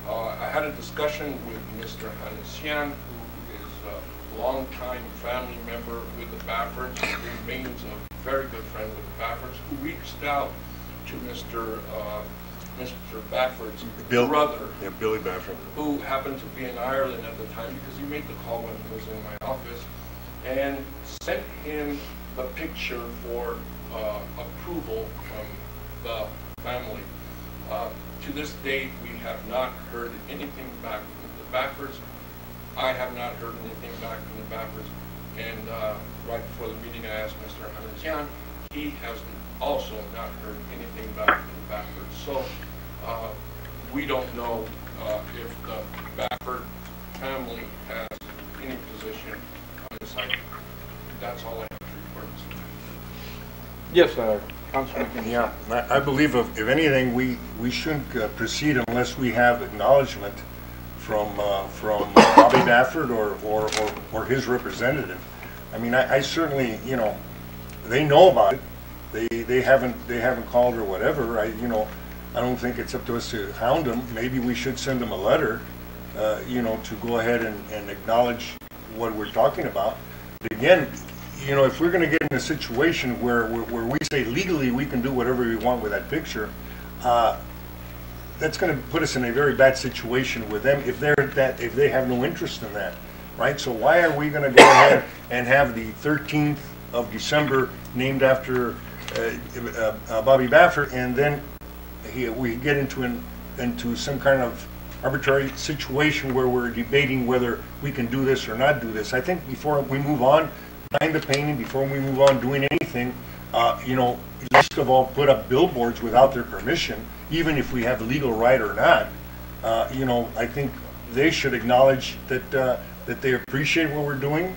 I had a discussion with Mr. Hanesian, who is a longtime family member with the Baffords, who remains a very good friend with the Baffords, who reached out to Mr. Bafford's brother, Billy Bafford, who happened to be in Ireland at the time, because he made the call when he was in my office, and sent him a picture for approval from the family. To this date, we have not heard anything back from the Baffords. I have not heard anything back from the Baffords. And right before the meeting, I asked Mr. Hanesian. He has also not heard anything back from the Baffords. So we don't know if the Bafford family has any position on this item. That's all I have to report. Yes, Councilman. Yeah, I believe if anything, we shouldn't proceed unless we have acknowledgement from Bobby Bafford or his representative. I mean, I certainly, you know, they know about it. They haven't called or whatever. I don't think it's up to us to hound them. Maybe we should send them a letter, you know, to go ahead and acknowledge what we're talking about. But again, you know, if we're going to get in a situation where we say legally we can do whatever we want with that picture, that's going to put us in a very bad situation with them if they have no interest in that, right? So why are we going to go ahead and have the 13th of December named after Bobby Baffer, and then we get into some kind of arbitrary situation where we're debating whether we can do this or not do this? I think before we move on, buying the painting, before we move on doing anything, you know, least of all put up billboards without their permission, even if we have legal right or not. You know, I think they should acknowledge that that they appreciate what we're doing.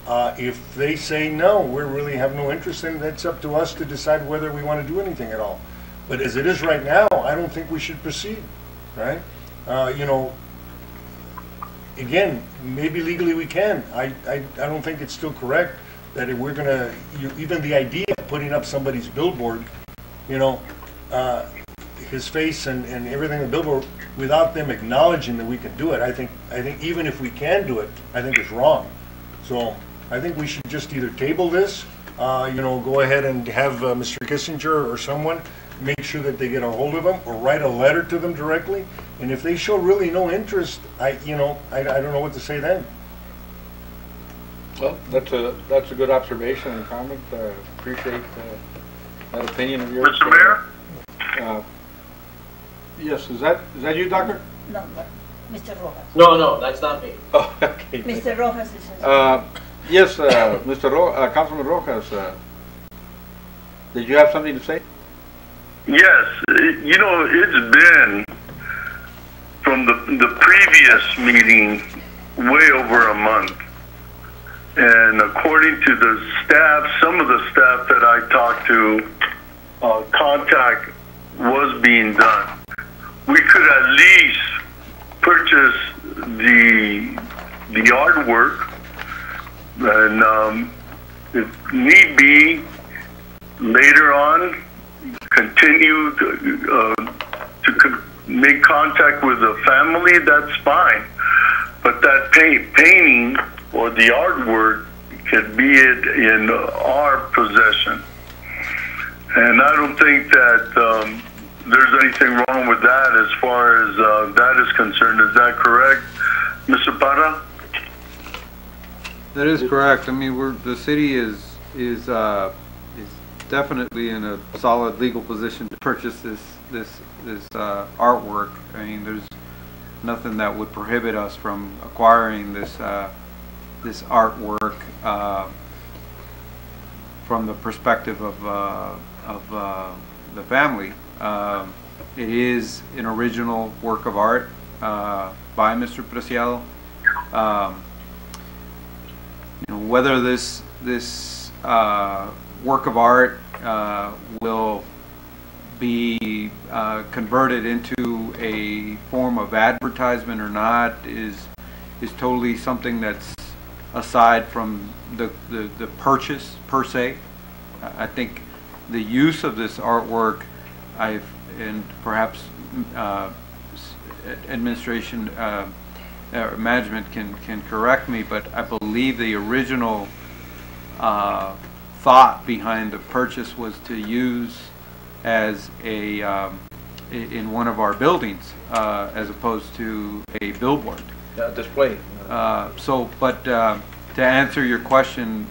If they say no, we really have no interest in it, that's up to us to decide whether we want to do anything at all. But as it is right now, I don't think we should proceed, right? You know, again, maybe legally we can. I don't think it's still correct that if we're gonna, even the idea of putting up somebody's billboard, you know, his face and everything on the billboard without them acknowledging that we can do it, I think even if we can do it, I think it's wrong. So I think we should just either table this, you know, go ahead and have Mr. Kissinger or someone make sure that they get a hold of them, or write a letter to them directly. And if they show really no interest, I don't know what to say then. Well, that's a good observation and comment. Appreciate that opinion of yours. Mr. Mayor? Yes, is that you, Doctor? No, Mr. Rojas. No, that's not me. Oh, okay. Mr. Rojas is. Yes, Councilman Rojas. Did you have something to say? Yes, you know, it's been from the previous meeting way over a month. And according to the staff, some of the staff that I talked to, contact was being done. We could at least purchase the artwork, and if need be, later on, continue to make contact with the family. That's fine. But that painting or the artwork could be in our possession. And I don't think that there's anything wrong with that as far as that is concerned. Is that correct, Mr. Parra? That is correct. I mean, the city is definitely in a solid legal position to purchase this artwork. I mean, there's nothing that would prohibit us from acquiring this this artwork from the perspective of the family. It is an original work of art by Mr. Preciado. You know, whether this work of art will be converted into a form of advertisement or not is totally something that's aside from the purchase per se. I think the use of this artwork, and perhaps administration management can correct me, but I believe the original thought behind the purchase was to use as a in one of our buildings as opposed to a billboard. Display. But to answer your question,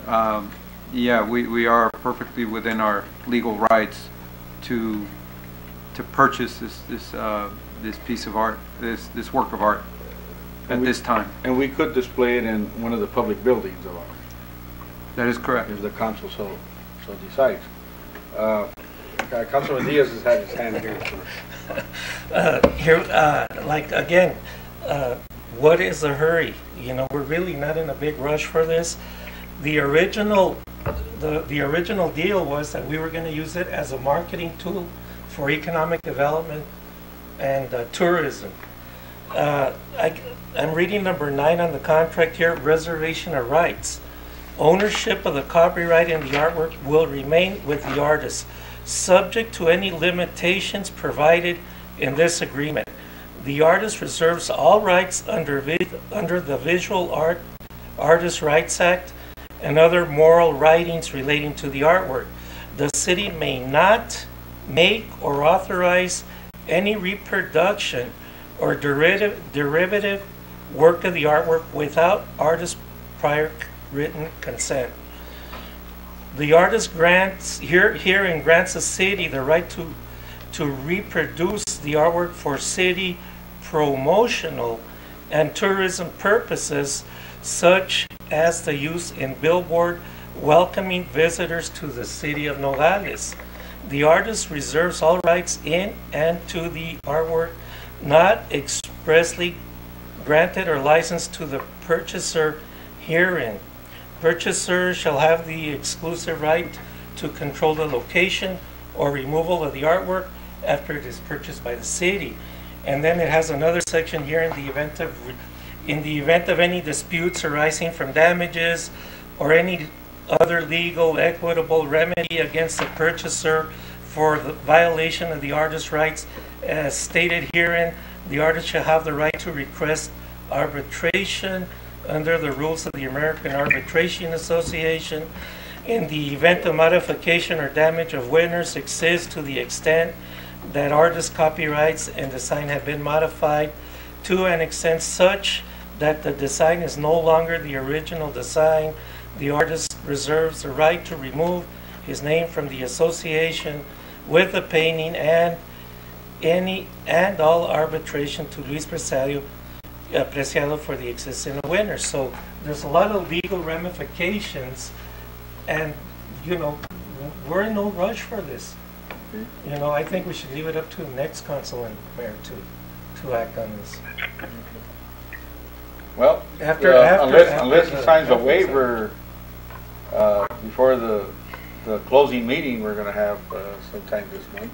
yeah, we are perfectly within our legal rights to purchase this piece of art, this work of art at this time. And we could display it in one of the public buildings of ours. That is correct. If the council so decides. Councilman Diaz has had his hand here. Like again, what is the hurry? You know, we're really not in a big rush for this. The original deal was that we were going to use it as a marketing tool for economic development and tourism. I'm reading number 9 on the contract here, reservation of rights. Ownership of the copyright and the artwork will remain with the artist. subject to any limitations provided in this agreement. The artist reserves all rights under the Visual Artists' Rights Act and other moral writings relating to the artwork. The city may not make or authorize any reproduction or derivative work of the artwork without artist's prior written consent. The artist herein grants the city the right to reproduce the artwork for city promotional and tourism purposes, such as the use in billboard welcoming visitors to the city of Nogales. The artist reserves all rights in and to the artwork not expressly granted or licensed to the purchaser herein. Purchaser shall have the exclusive right to control the location or removal of the artwork after it is purchased by the city. And then it has another section here: in the event of any disputes arising from damages or any other legal equitable remedy against the purchaser for the violation of the artist's rights as stated herein, the artist shall have the right to request arbitration under the rules of the American Arbitration Association. In the event of modification or damage of winners exists to the extent that artist copyrights and design have been modified to an extent such that the design is no longer the original design, the artist reserves the right to remove his name from the association with the painting and all arbitration to Luis Preciado for the existence of winners. So there's a lot of legal ramifications, and you know, we're in no rush for this. You know, I think we should leave it up to the next council and mayor to act on this. Well, unless he signs a waiver before the closing meeting we're going to have sometime this month,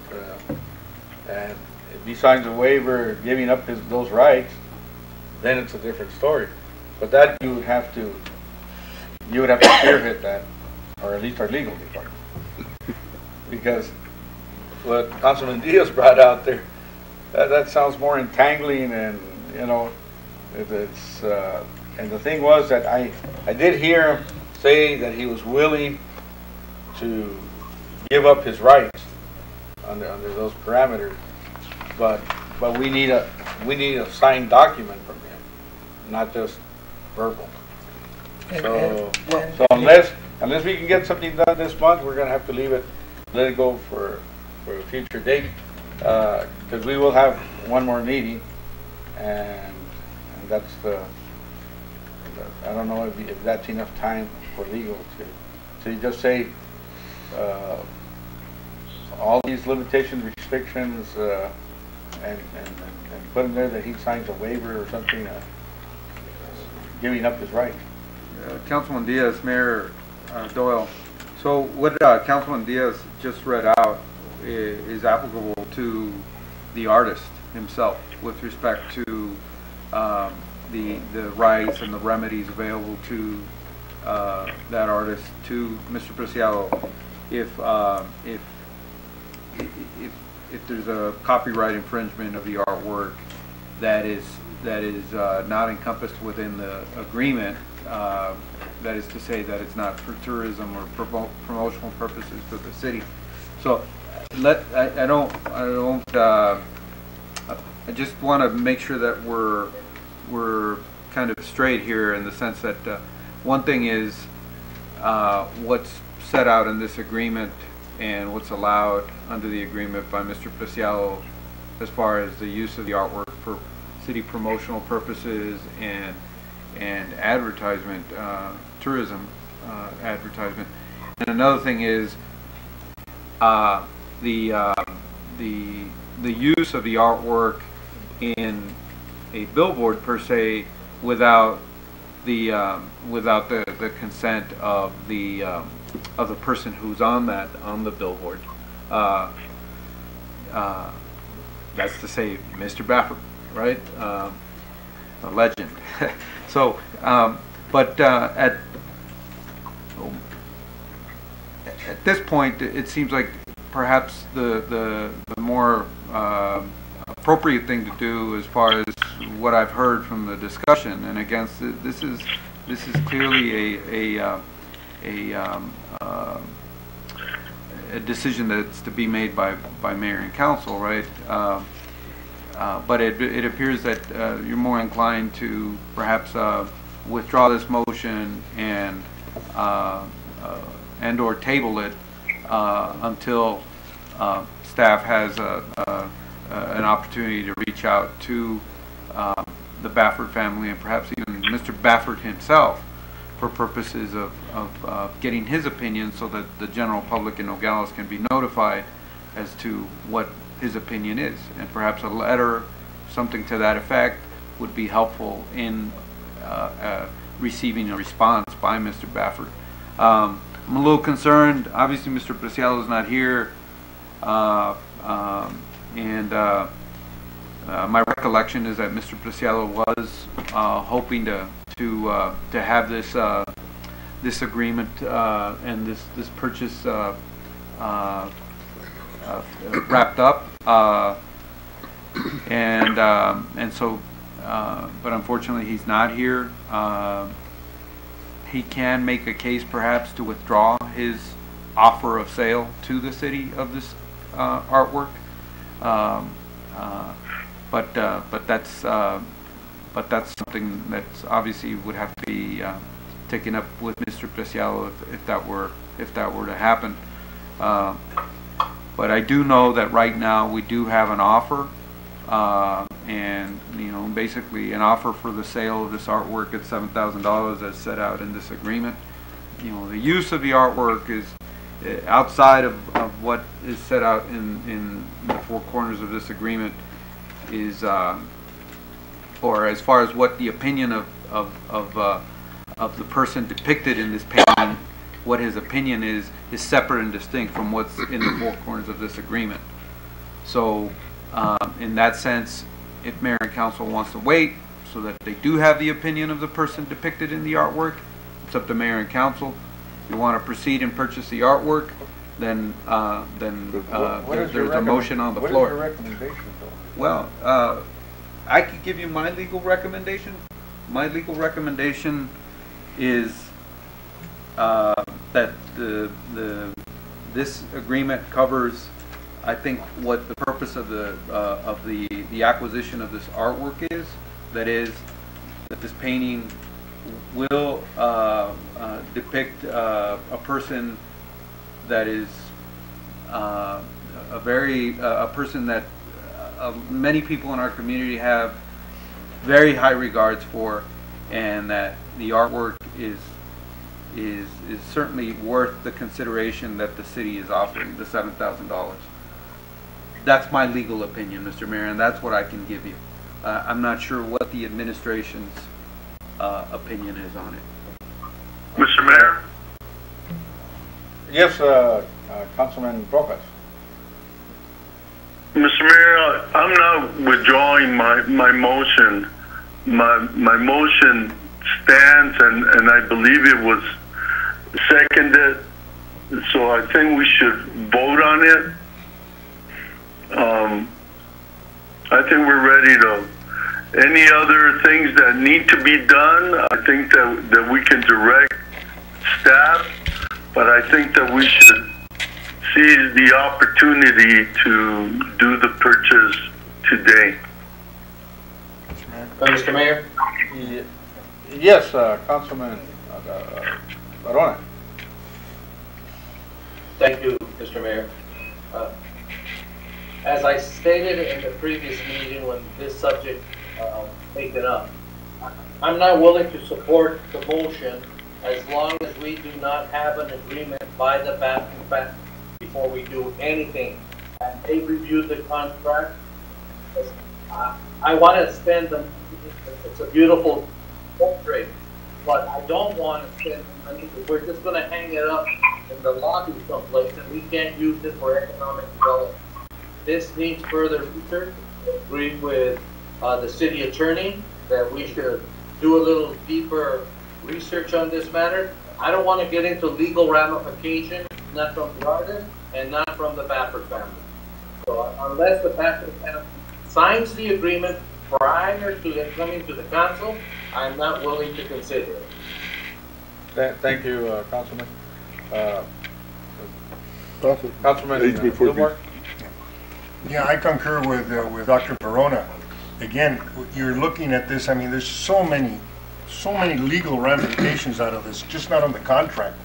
and if he signs a waiver giving up those rights, then it's a different story. But that you would have to spearhead that, or at least our legal department, because what Councilman Diaz brought out there, that sounds more entangling, and you know, it's and the thing was that I did hear him say that he was willing to give up his rights under those parameters, but we need a signed document from him, not just verbal. So unless we can get something done this month, we're gonna have to let it go for a future date, because we will have one more meeting, and that's I don't know if that's enough time for legal to just say all these limitations, restrictions, and put in there that he signs a waiver or something, giving up his right. Councilman Diaz, Mayor Doyle. So what Councilman Diaz just read out is applicable to the artist himself with respect to the rights and the remedies available to that artist, to Mr. Preciado, if there's a copyright infringement of the artwork that is not encompassed within the agreement, that is to say that it's not for tourism or promotional purposes to the city. So I just want to make sure that we're kind of straight here, in the sense that one thing is what's set out in this agreement and what's allowed under the agreement by Mr. Preciado as far as the use of the artwork for city promotional purposes and advertisement, tourism advertisement. And another thing is the use of the artwork in a billboard per se without the consent of the person who's on the billboard. That's to say, Mr. Baffert, right? A legend. So, but at this point, it seems like perhaps the more appropriate thing to do, as far as what I've heard from the discussion, and again, this is clearly a decision that's to be made by mayor and council, right? But it appears that you're more inclined to perhaps withdraw this motion and or table it until staff has an opportunity to reach out to the Baffert family and perhaps even Mr. Baffert himself for purposes of getting his opinion, so that the general public in Nogales can be notified as to what his opinion is. And perhaps a letter, something to that effect, would be helpful in receiving a response by Mr. Baffert. I'm a little concerned. Obviously, Mr. Preciado is not here, my recollection is that Mr. Preciado was hoping to have this this agreement and this purchase wrapped up, and so, but unfortunately he's not here. He can make a case perhaps to withdraw his offer of sale to the city of this artwork, but that's something that's obviously would have to be taken up with Mr. Preciado if that were to happen. But I do know that right now we do have an offer, and basically an offer for the sale of this artwork at $7,000 as set out in this agreement. The use of the artwork is outside of what is set out in the four corners of this agreement, is or as far as what the opinion of the person depicted in this painting, what his opinion is separate and distinct from what's in the four corners of this agreement. So in that sense, if mayor and council wants to wait so that they do have the opinion of the person depicted in the artwork, it's up to mayor and council. If you want to proceed and purchase the artwork, then there's a motion on the floor. What is your recommendation, though? Well, I could give you my legal recommendation. My legal recommendation is that this agreement covers, I think, what the purpose of the acquisition of this artwork is. That is, that this painting will depict a person that is a person that many people in our community have very high regards for, and that the artwork is certainly worth the consideration that the city is offering, the $7,000. That's my legal opinion, Mr. Mayor, and that's what I can give you. I'm not sure what the administration's opinion is on it. Mr. Mayor? Yes, Councilman Rojas. Mr. Mayor, I'm not withdrawing my motion. My motion stands, and I believe it was seconded, so I think we should vote on it. I think we're ready to. Any other things that need to be done, I think that we can direct staff, but I think that we should seize the opportunity to do the purchase today. Mr. Mayor? Yes, Councilman Barona. Thank you, Mr. Mayor. As I stated in the previous meeting when this subject taken up, I'm not willing to support the motion as long as we do not have an agreement by the Baffert family before we do anything. And they reviewed the contract. I want to spend them. It's a beautiful portrait, but I don't want to spend money. We're just going to hang it up in the lobby someplace, and we can't use it for economic development. This needs further research. I agree with the city attorney that we should do a little deeper research on this matter. I don't want to get into legal ramifications, not from the artist, and not from the Baffert family. So unless the Baffert family signs the agreement prior to it coming to the council, I'm not willing to consider it. Thank you, Councilman. Councilman Councilman Gilmore? Yeah, I concur with Dr. Verona. Again, you're looking at this, I mean, there's so many legal ramifications out of this, just not on the contract.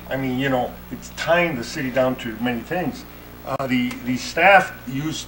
I mean, you know, it's tying the city down to many things. The staff used,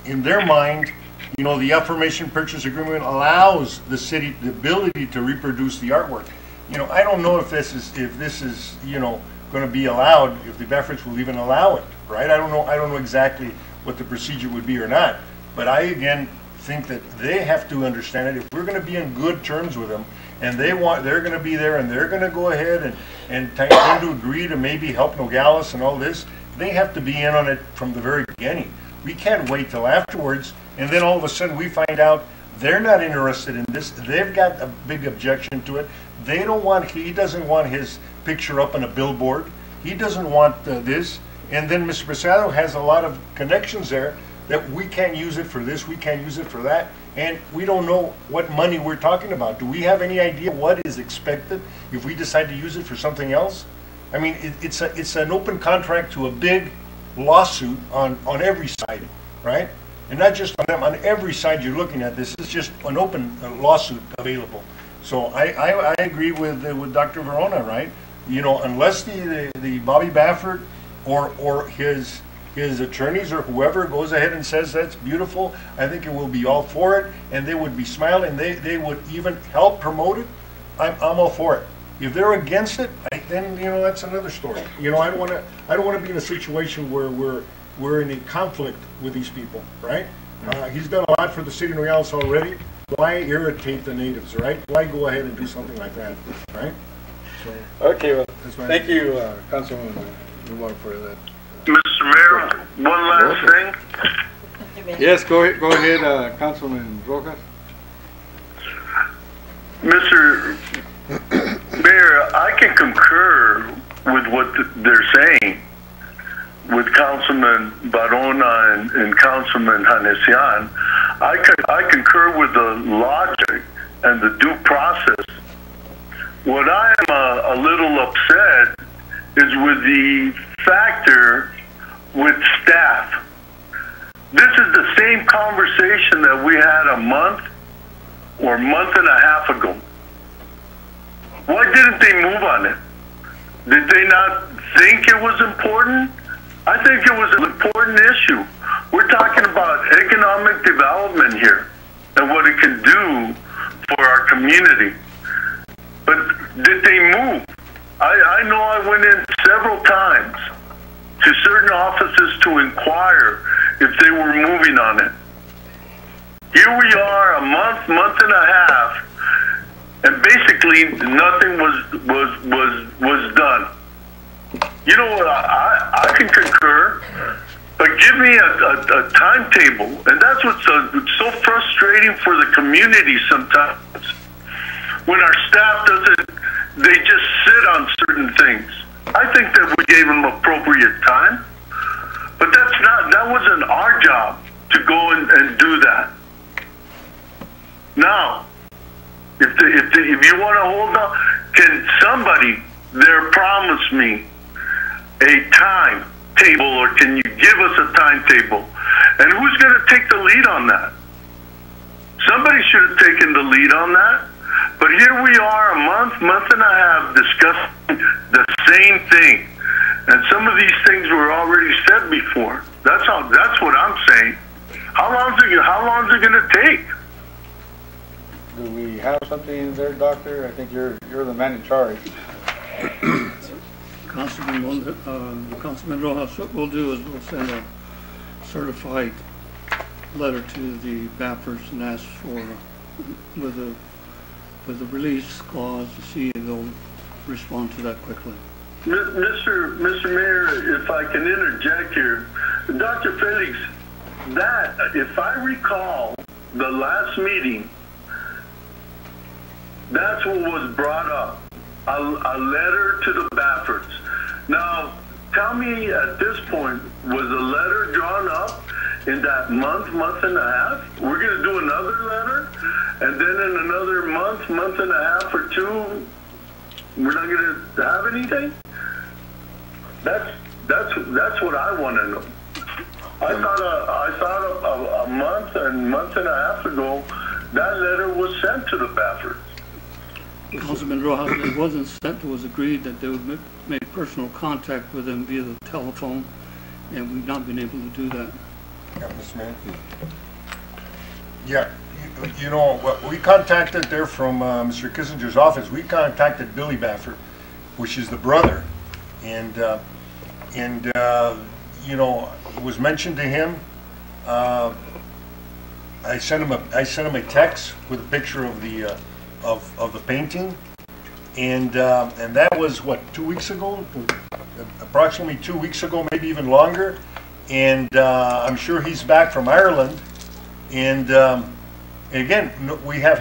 in their mind, you know, the affirmation purchase agreement allows the city the ability to reproduce the artwork. You know, I don't know if this is, you know, going to be allowed, if the Bafferts will even allow it, right? I don't know exactly what the procedure would be or not. But I, again, think that they have to understand it. If we're going to be in good terms with them, and they're going to be there, and they're going to go ahead and tend to agree to maybe help Nogales and all this, they have to be in on it from the very beginning. We can't wait till afterwards, and then all of a sudden we find out they're not interested in this. They've got a big objection to it. They don't want, he doesn't want his picture up on a billboard. He doesn't want this. And then Mr. Pesado has a lot of connections there that we can't use it for this, we can't use it for that, and we don't know what money we're talking about. Do we have any idea what is expected if we decide to use it for something else? I mean, it's an open contract to a big lawsuit on every side, right? And not just on them, on every side you're looking at this. It's just an open lawsuit available. So I agree with Dr. Verona, right? You know, unless the Bobby Baffert or his attorneys or whoever goes ahead and says that's beautiful, I think it will be all for it, and they would be smiling. They would even help promote it. I'm all for it. If they're against it, then you know that's another story. You know, I don't want to be in a situation where we're in a conflict with these people, right? He's done a lot for the city of Nogales already. Why irritate the natives, right? Why go ahead and do something like that, right? So, okay, well, thank you, Councilman Gilmore, for that. Mr. Mayor, one last thing. Yes, go ahead, Councilman Rojas. Mr. Mayor, I can concur with what they're saying with Councilman Barona and Councilman Hanesian. I concur with the logic and the due process. What I am a little upset is with the factor with staff. This is the same conversation that we had a month or month and a half ago. Why didn't they move on it? Did they not think it was important? I think it was an important issue. We're talking about economic development here and what it can do for our community. But did they move? I know I went in several times to certain offices to inquire if they were moving on it. Here we are, a month and a half, and basically nothing was done. You know what? I can concur, but give me a timetable, and that's what's so frustrating for the community sometimes. When our staff doesn't, they just sit on certain things. I think that we gave them appropriate time, but that wasn't our job to go and do that. Now, if you want to hold on, can somebody there promise me a timetable, or can you give us a timetable? And who's going to take the lead on that? Somebody should have taken the lead on that. But here we are, a month and a half, discussing the same thing. And some of these things were already said before. That's what I'm saying. How long is it going to take? Do we have something there, Doctor? I think you're the man in charge. Councilman Rojas, what we'll do is we'll send a certified letter to the Bafferts and ask for with a release clause to see if they'll respond to that quickly. Mr. Mayor, if I can interject here, Dr. Felix, that, if I recall the last meeting, that's what was brought up, a letter to the Bafferts. Now, tell me at this point, was a letter drawn up in that month and a half? We're going to do another letter, and then in another month and a half or two, we're not going to have anything? That's what I want to know. I thought a month and a half ago, that letter was sent to the Baffords. Councilman Rojas, it wasn't sent. It was agreed that they would make personal contact with them via the telephone, and we've not been able to do that. Yeah, Mr. Mayor. Yeah, you know, we contacted there from Mr. Kissinger's office. We contacted Billy Baffert, which is the brother, and you know, it was mentioned to him. I sent him a text with a picture of the of the painting, and that was what, 2 weeks ago, approximately 2 weeks ago, maybe even longer. And I'm sure he's back from Ireland. And again, I have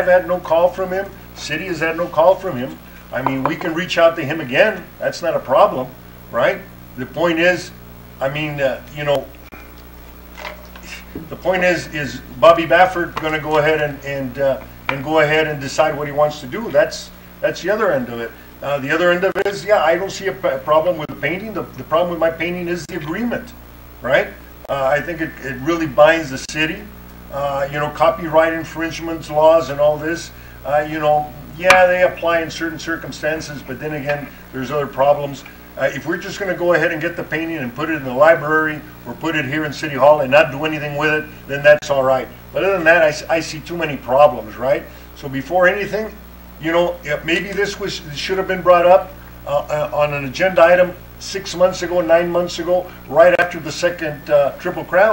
had no call from him. City has had no call from him. I mean, we can reach out to him again. That's not a problem, right? The point is, I mean, you know, the point is Bobby Baffert going to go ahead and go ahead and decide what he wants to do? That's the other end of it. The other end of it is, yeah, I don't see a problem with the painting. The problem with my painting is the agreement, right? I think it really binds the city. You know, copyright infringement laws and all this, you know, yeah, they apply in certain circumstances, but then again, there's other problems. If we're just going to go ahead and get the painting and put it in the library or put it here in City Hall and not do anything with it, then that's all right. But other than that, I see too many problems, right? So before anything, you know, maybe this should have been brought up on an agenda item 6 months ago, 9 months ago, right after the second Triple Crown.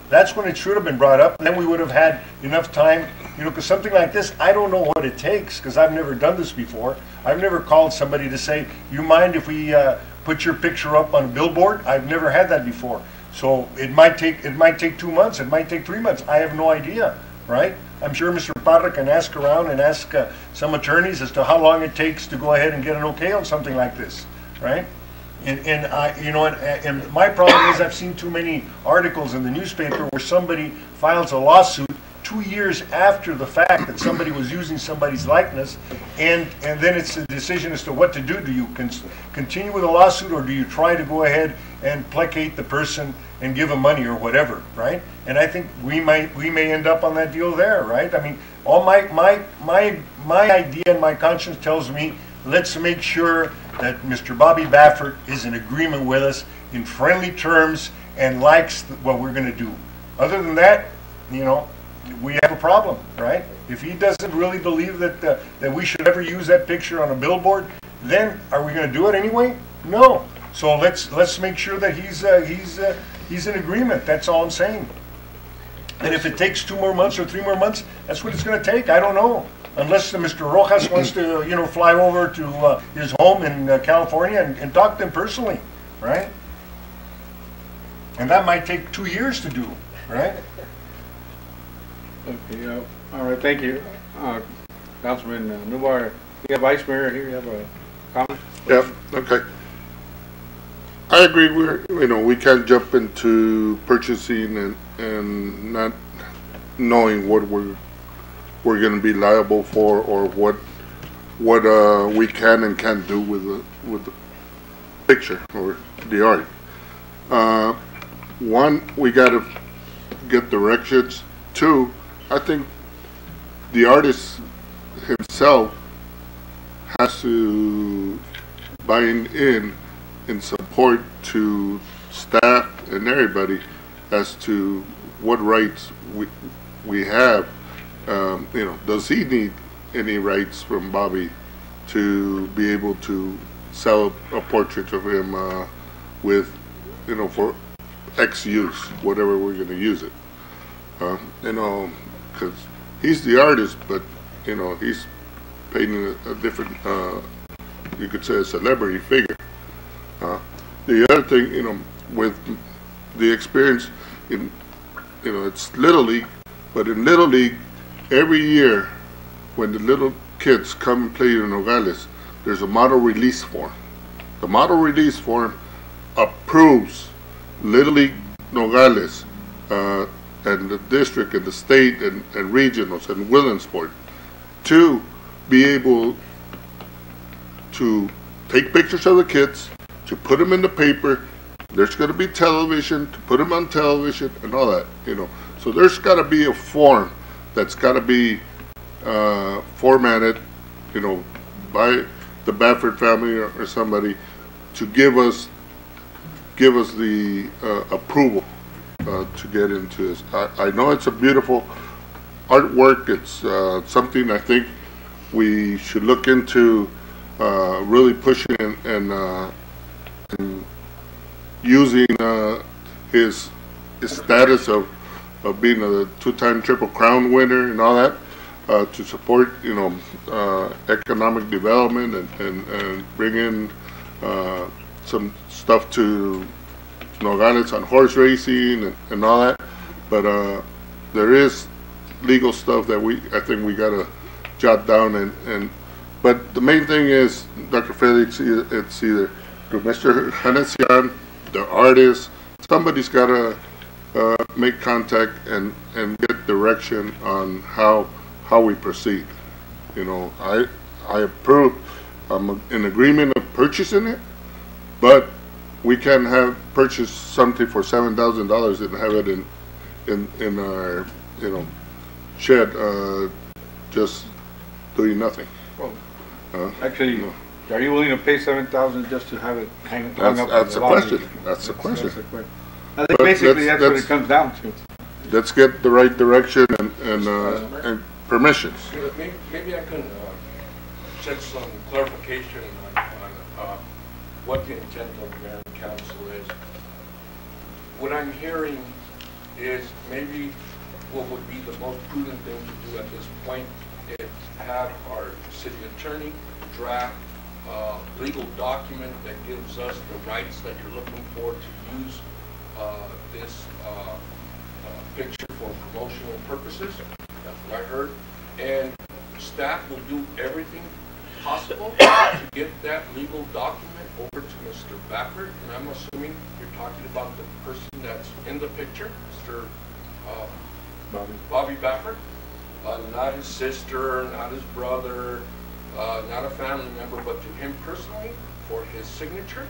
That's when it should have been brought up, and then we would have had enough time, you know, because something like this, I don't know what it takes, because I've never done this before. I've never called somebody to say, you mind if we put your picture up on a billboard? I've never had that before. So it might take 2 months, it might take 3 months. I have no idea, right? I'm sure Mr. Parra can ask around and ask some attorneys as to how long it takes to go ahead and get an okay on something like this, right? And I, you know, and my problem is I've seen too many articles in the newspaper where somebody files a lawsuit 2 years after the fact that somebody was using somebody's likeness, and then it's a decision as to what to do. Do you continue with a lawsuit, or do you try to go ahead and placate the person and give them money or whatever, right? And I think we may end up on that deal there, right? I mean, all my idea and my conscience tells me, let's make sure that Mr. Bobby Baffert is in agreement with us in friendly terms and likes what we're going to do. Other than that, you know, we have a problem, right? If he doesn't really believe that we should ever use that picture on a billboard, then are we going to do it anyway? No. So let's make sure that he's in agreement. That's all I'm saying. And if it takes 2 more months or 3 more months, that's what it's going to take. I don't know. Unless Mr. Rojas wants to, you know, fly over to his home in California and talk to him personally, right? And that might take 2 years to do, right? Okay, all right, thank you. Councilman Nubar, you have Vice Mayor here, you have a comment? Yeah, okay. I agree, we can't jump into purchasing and not knowing what we're going to be liable for, or what we can and can't do with the picture or the art. One, we got to get directions. 2, I think the artist himself has to buy in support to staff and everybody as to what rights we have. You know, does he need any rights from Bobby to be able to sell a portrait of him with, you know, for X use, whatever we're going to use it. You know, because he's the artist, but, you know, he's painting a different, you could say, a celebrity figure. The other thing, you know, with the experience in, you know, it's Little League, but in Little League, every year when the little kids come and play in Nogales, there's a model release form. The model release form approves Little League Nogales and the district and the state and regionals and Williamsport to be able to take pictures of the kids, to put them in the paper. There's going to be television, to put them on television and all that, you know. So there's got to be a form that's got to be formatted, you know, by the Baffert family or somebody to give us the approval to get into this. I know it's a beautiful artwork. It's something I think we should look into really pushing and using his status of being a two-time Triple Crown winner and all that to support, you know, economic development and bring in some stuff to Nogales on horse racing and all that. But there is legal stuff that I think we gotta jot down but the main thing is, Dr. Felix, it's either to Mr. Hanesian, the artist, somebody's gotta make contact and get direction on how we proceed. You know, I approve. I'm in agreement of purchasing it, but we can't have purchased something for $7,000 and have it in our, you know, shed just doing nothing. Well, actually, no. Are you willing to pay $7,000 just to have it hung up? That's the question. That's the question. I think basically that's what it comes down to. Let's get the right direction and permissions. Maybe I can shed some clarification on what the intent of the mayor and council is. What I'm hearing is maybe what would be the most prudent thing to do at this point is have our city attorney draft a legal document that gives us the rights that you're looking for to use this picture for promotional purposes. That's what I heard. And staff will do everything possible to get that legal document over to Mr. Baffert. And I'm assuming you're talking about the person that's in the picture, Mr. Bobby Baffert. Not his sister, not his brother, not a family member, but to him personally for his signature,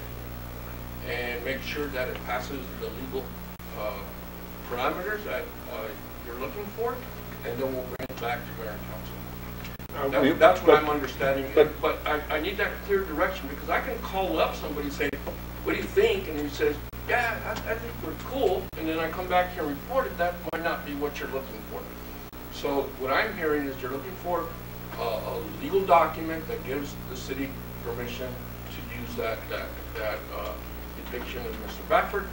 and make sure that it passes the legal parameters that you're looking for, and then we'll bring it back to mayor and council. That's what I'm understanding, but I need that clear direction, because I can call up somebody and say, what do you think? And he says, yeah, I think we're cool, and then I come back here and report it. That might not be what you're looking for. So what I'm hearing is you're looking for a legal document that gives the city permission to use that depiction of Mr. Baffert,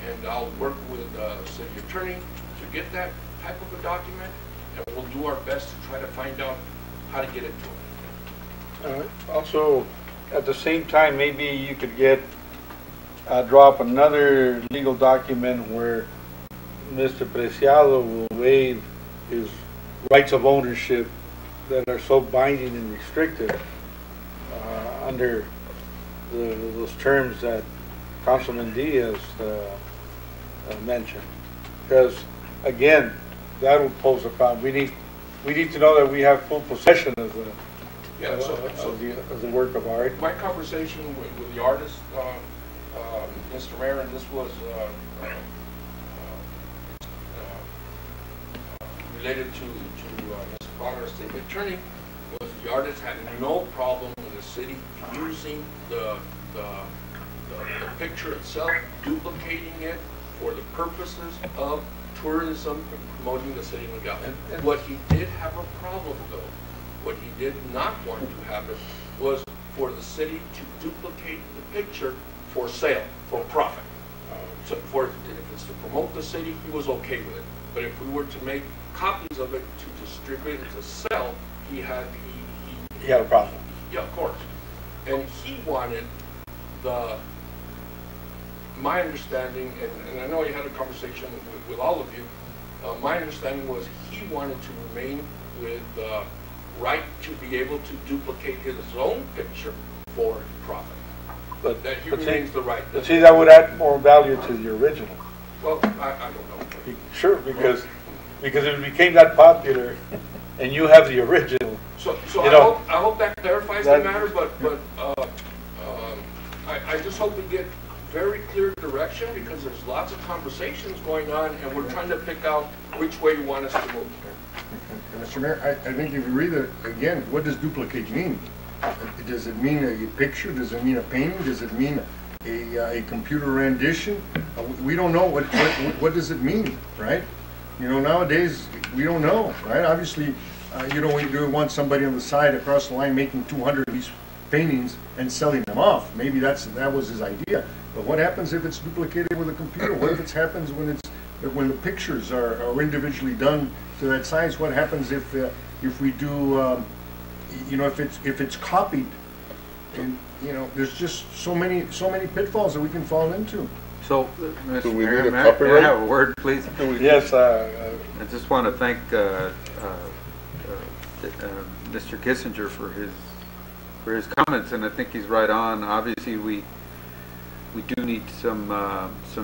and I'll work with the city attorney to get that type of a document, and we'll do our best to try to find out how to get it to him. Also, at the same time, maybe you could draw up another legal document where Mr. Preciado will waive his rights of ownership that are so binding and restricted under those terms that Councilman Diaz mentioned. Because again, that will pose a problem. We need to know that we have full possession of the work of art. My conversation with the artist, Mr. Mayor, and this was related to Mr. Bonner, state attorney, was the artist had no problem with the city using the picture itself, duplicating it for the purposes of tourism and promoting the city of Nogales. And what he did have a problem though, what he did not want to happen was for the city to duplicate the picture for sale, for profit. So if it's to promote the city, he was okay with it. But if we were to make copies of it to distribute it to sell, he had a problem. Yeah, of course. And he wanted my understanding, and I know he had a conversation with all of you, my understanding was he wanted to remain with the right to be able to duplicate his own picture for profit. But, that he but see, remains the right. but see, that would add more value to the original. Well, I don't know. Sure, because if it became that popular and you have the original, So you know, I hope that clarifies that- the matter, but I just hope we get very clear direction, because there's lots of conversations going on, and we're trying to pick out which way you want us to move. Mr. Mayor, I think if you read it again, what does duplicate mean? Does it mean a picture? Does it mean a painting? Does it mean a computer rendition? We don't know what does it mean, right? You know, nowadays we don't know, right? Obviously, you know, we do want somebody on the side across the line making 200 of these paintings and selling them off. Maybe that was his idea. But what happens if it's duplicated with a computer? What if it happens when the pictures are individually done to that size? What happens if we do, you know, if it's copied? And you know, there's just so many pitfalls that we can fall into. So, Mr. Do we Mayor, need a may I copyright? have a word, please? yes, I just want to thank Mr. Kissinger for his comments, and I think he's right on. Obviously, we do need some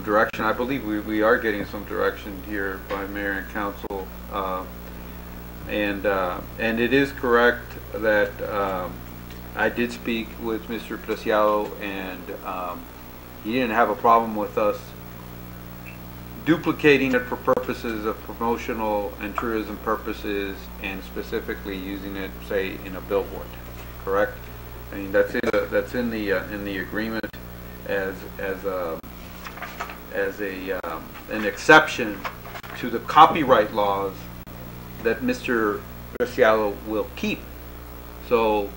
direction. I believe we are getting some direction here by Mayor and Council, and it is correct that I did speak with Mr. Preciado, and he didn't have a problem with us duplicating it for purposes of promotional and tourism purposes, and specifically using it, say, in a billboard. Correct? I mean, that's in the agreement as an exception to the copyright laws that Mr. Preciado will keep. So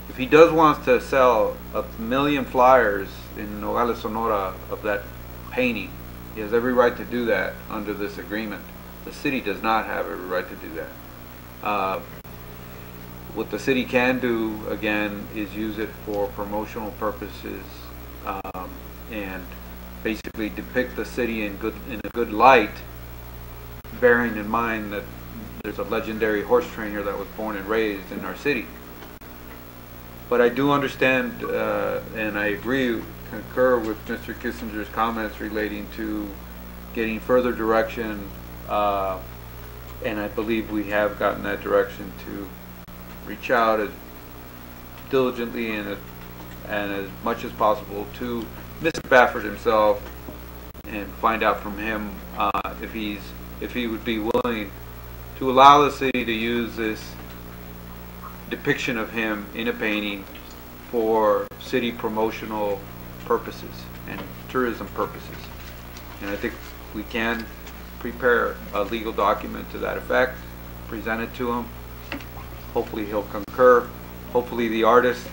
if he does want to sell 1 million flyers in Nogales, Sonora of that painting, he has every right to do that under this agreement. The city does not have every right to do that. What the city can do, again, is use it for promotional purposes, and basically depict the city in a good light, bearing in mind that there's a legendary horse trainer that was born and raised in our city. But I do understand, and I concur with Mr. Kissinger's comments relating to getting further direction, and I believe we have gotten that direction to reach out as diligently and as much as possible to Mr. Baffert himself and find out from him if he would be willing to allow the city to use this depiction of him in a painting for city promotional purposes and tourism purposes. And I think we can prepare a legal document to that effect, present it to him. Hopefully he'll concur. Hopefully the artist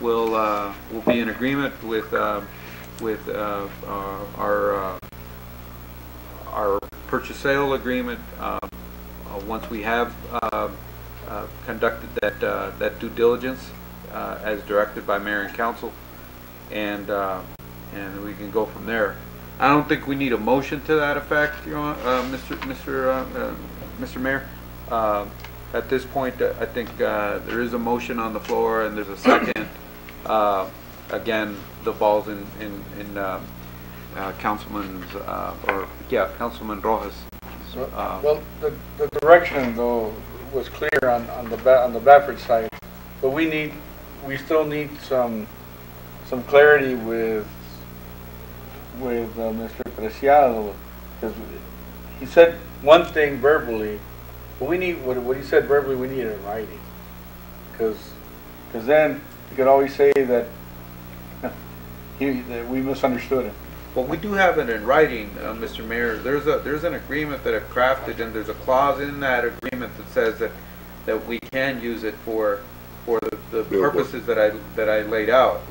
will be in agreement with our purchase sale agreement once we have conducted that due diligence as directed by Mayor and Council, and we can go from there. I don't think we need a motion to that effect, Mr. Mayor. At this point, I think there is a motion on the floor and there's a second. Again, the ball's in Councilman Rojas. well, the direction though was clear on the Baffert side, but we still need some clarity with Mr. Preciado, because he said one thing verbally, but we need what he said verbally. We need it in writing, because then he could always say that that we misunderstood him. Well, we do have it in writing, Mr. Mayor. There's an agreement that I've crafted, and there's a clause in that agreement that says that we can use it for the purposes that I laid out.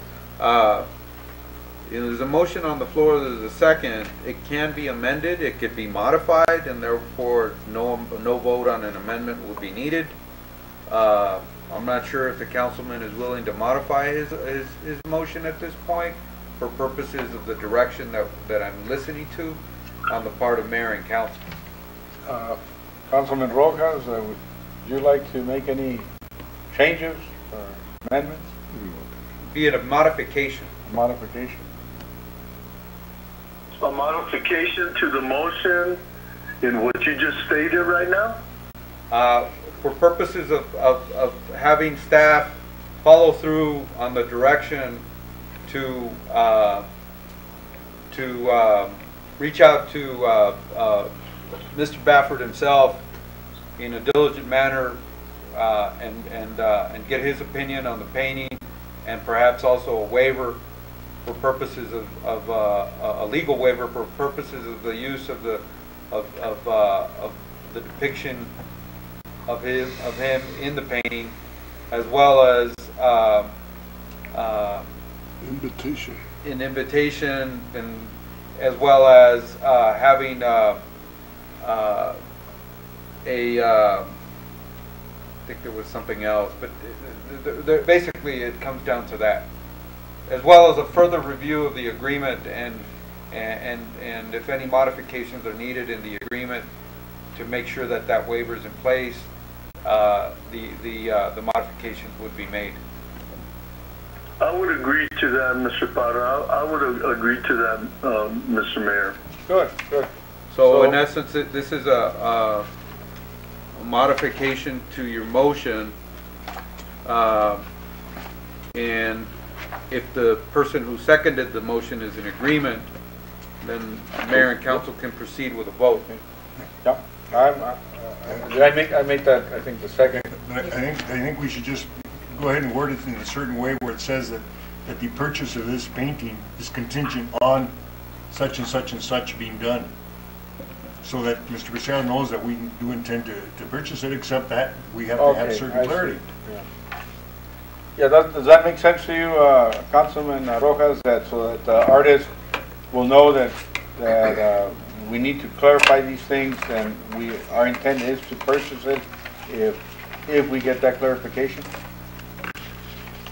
There's a motion on the floor. There's a second. It can be amended. It could be modified, and therefore no vote on an amendment will be needed. I'm not sure if the councilman is willing to modify his motion at this point for purposes of the direction that I'm listening to on the part of Mayor and Council. Councilman Rojas, would you like to make any changes or amendments? Be it a modification. modification. A modification to the motion in what you just stated right now? For purposes of having staff follow through on the direction to reach out to Mr. Baffert himself in a diligent manner and get his opinion on the painting, and perhaps also a waiver for purposes of a legal waiver for purposes of the use of the depiction of him in the painting, as well as Invitation. an invitation, and as well as having I think there was something else, but basically it comes down to that, as well as a further review of the agreement and if any modifications are needed in the agreement to make sure that that waiver is in place, the modifications would be made. I would agree to that, Mr. Potter. I would agree to that, Mr. Mayor. Good, good. So in essence, this is a modification to your motion, and if the person who seconded the motion is in agreement, then mayor and council can proceed with a vote. Yeah, did I make that, I think, the second? I think we should just go ahead and word it in a certain way where it says that the purchase of this painting is contingent on such and such and such being done. So that Mr. Preciado knows that we do intend to purchase it, except that we have to have certain clarity. Yeah, does that make sense to you, Councilman Rojas, that so that the artist will know that we need to clarify these things, and our intent is to purchase it if we get that clarification?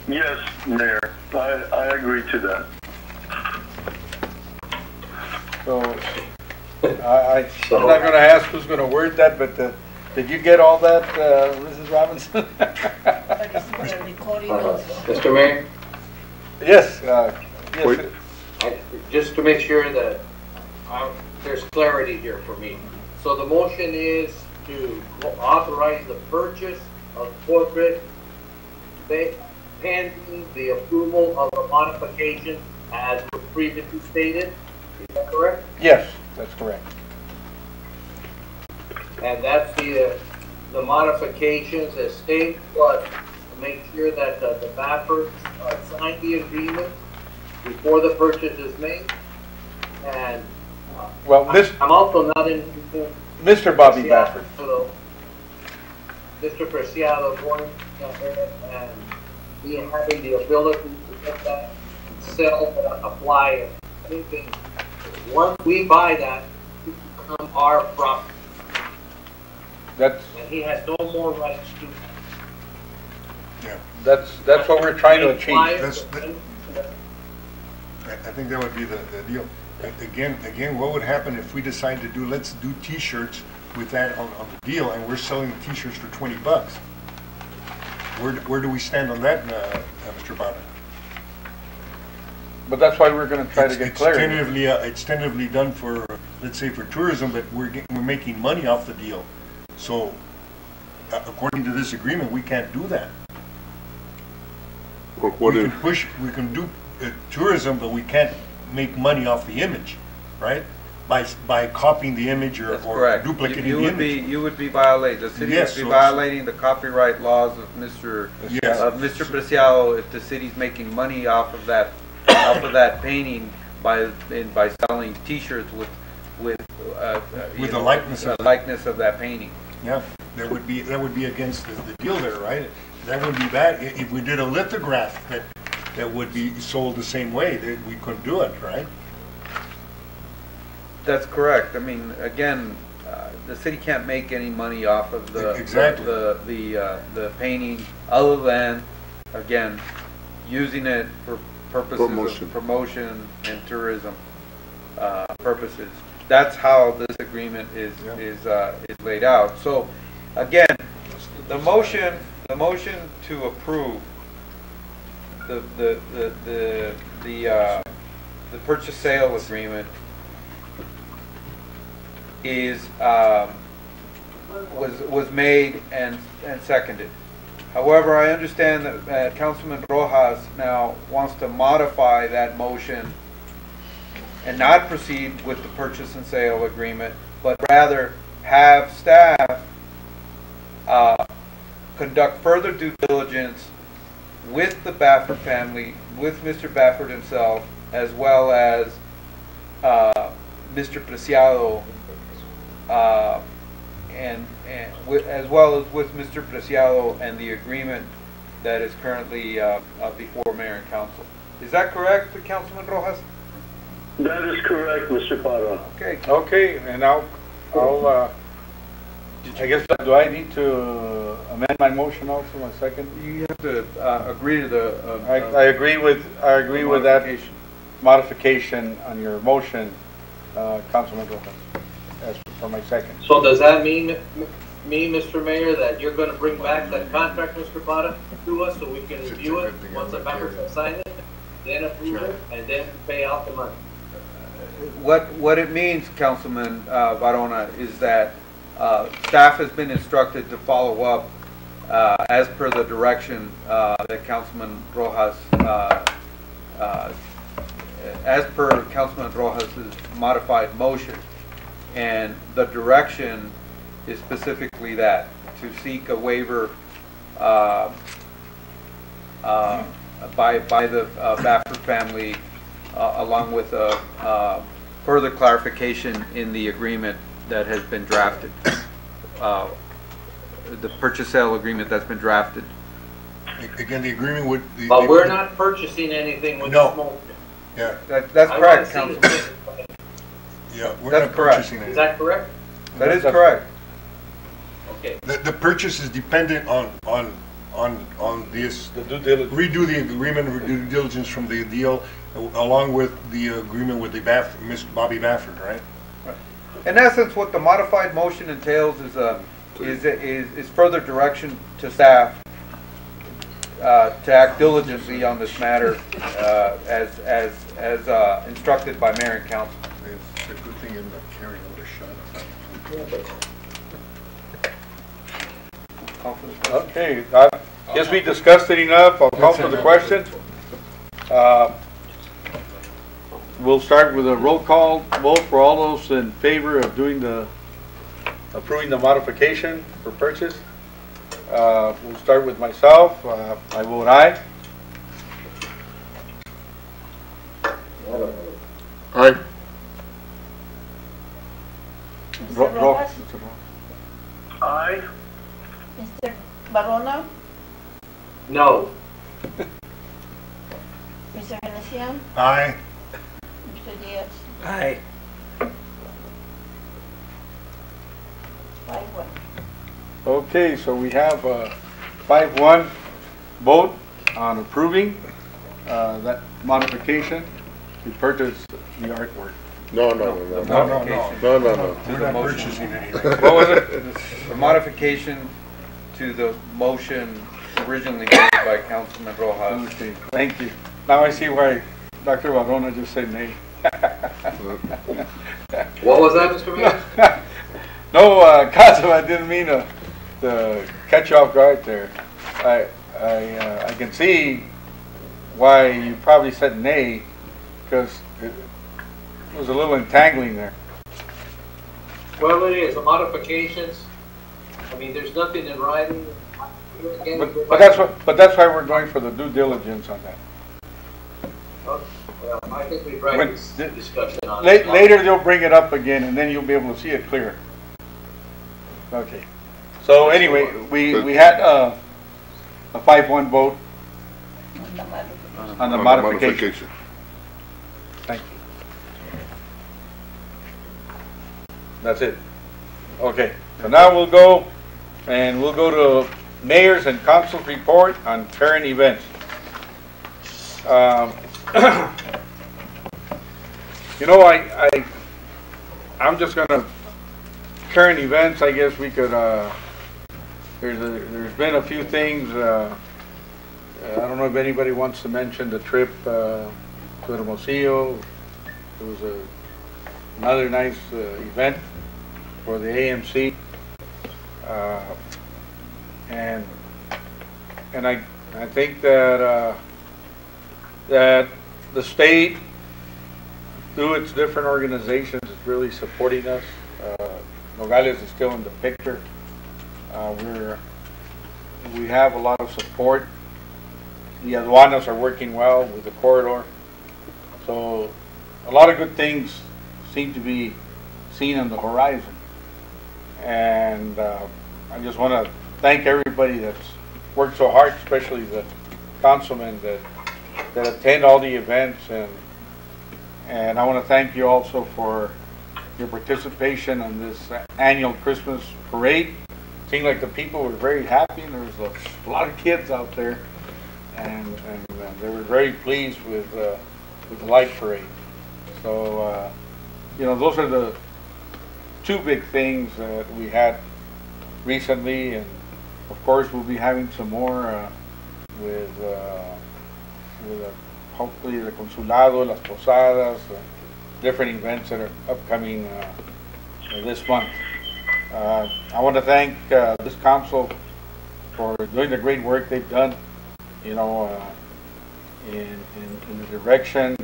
Yes, Mayor. I agree to that. So I'm not going to ask who's going to word that, but did you get all that, Mrs. Robinson? Mr. Mayor? Yes. Yes. Just to make sure that there's clarity here for me. So the motion is to authorize the purchase of portrait pending the approval of the modification as previously stated. Is that correct? Yes, that's correct. And that's the modifications as stated, plus to make sure that the Baffert sign the agreement before the purchase is made. And well, I'm also not in Mr. Bobby Baffert. So Mr. Preciado going ahead and he having the ability to get that and sell, apply it, anything. Once we buy that, it becomes our property. And he has no more rights to. Yeah. That's what we're trying to achieve. I think that would be the deal. Again, what would happen if we decide to let's do T-shirts with that on the deal, and we're selling the T-shirts for $20? Where do we stand on that, Mr. Potter? But that's why we're going to try to get clarity. It's tentatively done for, let's say, for tourism, but we're making money off the deal. So, according to this agreement, we can't do that. We can do tourism, but we can't make money off the image, right? By copying the image or duplicating the image. You would be violating, the city would be violating the copyright laws of Mr. Preciado if the city's making money off of that painting by selling T-shirts with the likeness of that painting. Yeah, that would be against the deal there, right? That would be bad if we did a lithograph that would be sold the same way. We couldn't do it, right? That's correct. I mean, again, the city can't make any money off of the painting, other than, again, using it for purposes of promotion and tourism purposes. That's how this agreement is laid out. So, again, the motion to approve the purchase sale agreement is, was made and seconded. However, I understand that Councilman Rojas now wants to modify that motion and not proceed with the purchase and sale agreement, but rather have staff conduct further due diligence with the Baffert family, with Mr. Baffert himself, as well as Mr. Preciado, as well as with Mr. Preciado and the agreement that is currently before Mayor and Council. Is that correct, Councilman Rojas? That is correct, Mr. Parra. Okay. Okay, and I guess, do I need to amend my motion also, my second? You have to agree to the. I agree with that modification on your motion, Councilman Rojas, as for my second. So does that mean, Mr. Mayor, that you're gonna bring back that contract, Mr. Bada, to us so we can review it once the members have signed it, then approve it, and then pay out the money? What it means, Councilman Varona, is that staff has been instructed to follow up as per the direction that Councilman Rojas, as per Councilman Rojas's modified motion, and the direction is specifically that to seek a waiver by the Baffert family, along with further clarification in the agreement that has been drafted, the purchase sale agreement that's been drafted. Again, the agreement with the. But we're not purchasing anything with this motion. Yeah. That's correct, Councilman. Yeah, we're That's not correct. purchasing anything. Is that correct? That is correct. Okay. The purchase is dependent on this. The due diligence. Redo the agreement, redo due diligence from the deal, along with the agreement with the Miss Bobby Baffert, right? In essence, what the modified motion entails is further direction to staff to act diligently on this matter as instructed by Mayor and Council. It's a good thing in the carrying out a shot. Okay, I guess we discussed it enough. I'll call for the question. We'll start with a roll call vote for all those in favor of approving the modification for purchase. We'll start with myself. I vote aye. Aye. Mr. Rojas, Aye. Mr. Barona, No. Mr. Venecian, Aye. Mr. Diaz. Aye. 5-1. Okay, so we have a 5-1 vote on approving that modification to purchase the artwork. No. No. To We're the not motion. purchasing anything. What was it? The modification to the motion originally made by Councilman Rojas. Okay, thank you. Now I see why Dr. Varona just said nay. What was that, Mr. Mayor? No, Councilman, I didn't mean to catch you off guard there. I can see why you probably said nay, because it was a little entangling there. Well, it is, the modifications, I mean, there's nothing in writing. Again, But that's why we're going for the due diligence on that. Well, I think we've had this discussion on it. Later they'll bring it up again, and then you'll be able to see it clear. Okay. So anyway, we had a 5-1 vote on the modification. Thank you. That's it. Okay. So now we'll go to mayor's and council's report on current events. You know, I'm just gonna current events. I guess we could. There's been a few things I don't know if anybody wants to mention the trip to Hermosillo. It was another nice event for the AMC, and I think that that the state, through its different organizations, is really supporting us. Nogales is still in the picture. We have a lot of support. The aduanas are working well with the corridor. So a lot of good things seem to be seen on the horizon. And I just want to thank everybody that's worked so hard, especially the councilmen that attend all the events. And I want to thank you also for your participation in this annual Christmas parade. It seemed like the people were very happy, and there was a lot of kids out there, and they were very pleased with the light parade. So, you know, those are the two big things that we had recently, and of course we'll be having some more with hopefully the Consulado, Las Posadas, different events that are upcoming this month. I want to thank this council for doing the great work they've done, you know, in the direction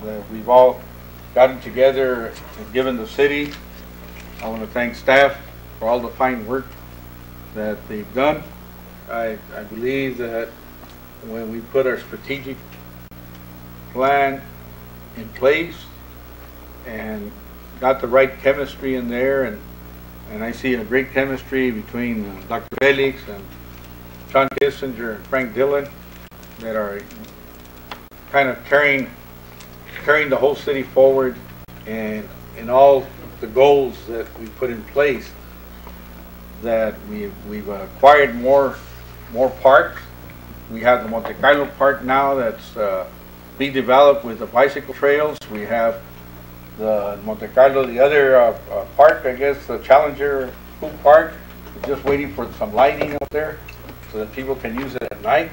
that we've all gotten together and given the city. I want to thank staff for all the fine work that they've done. I believe that when we put our strategic plan in place and got the right chemistry in there, and I see a great chemistry between Dr. Felix and John Kissinger and Frank Dillon that are kind of carrying the whole city forward, and in all the goals that we put in place, that we've acquired more parks. We have the Monte Carlo Park now that's being developed with the bicycle trails. We have the Monte Carlo, the other park, I guess, the Challenger Food Park. We're just waiting for some lighting out there so that people can use it at night.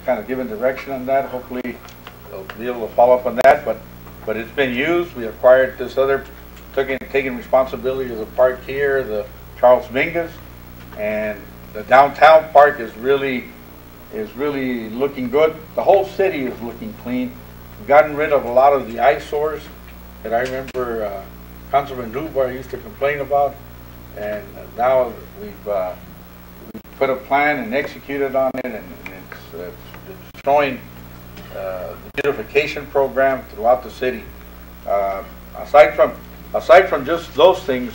Kind of given direction on that. Hopefully they'll be able to follow up on that, but it's been used. We acquired this other, taking responsibility of the park here, the Charles Mingus, and the downtown park is really looking good. The whole city is looking clean. We've gotten rid of a lot of the eyesores that I remember Councilman Lubar used to complain about, and now we've put a plan and executed on it, and it's showing the beautification program throughout the city. Aside from just those things,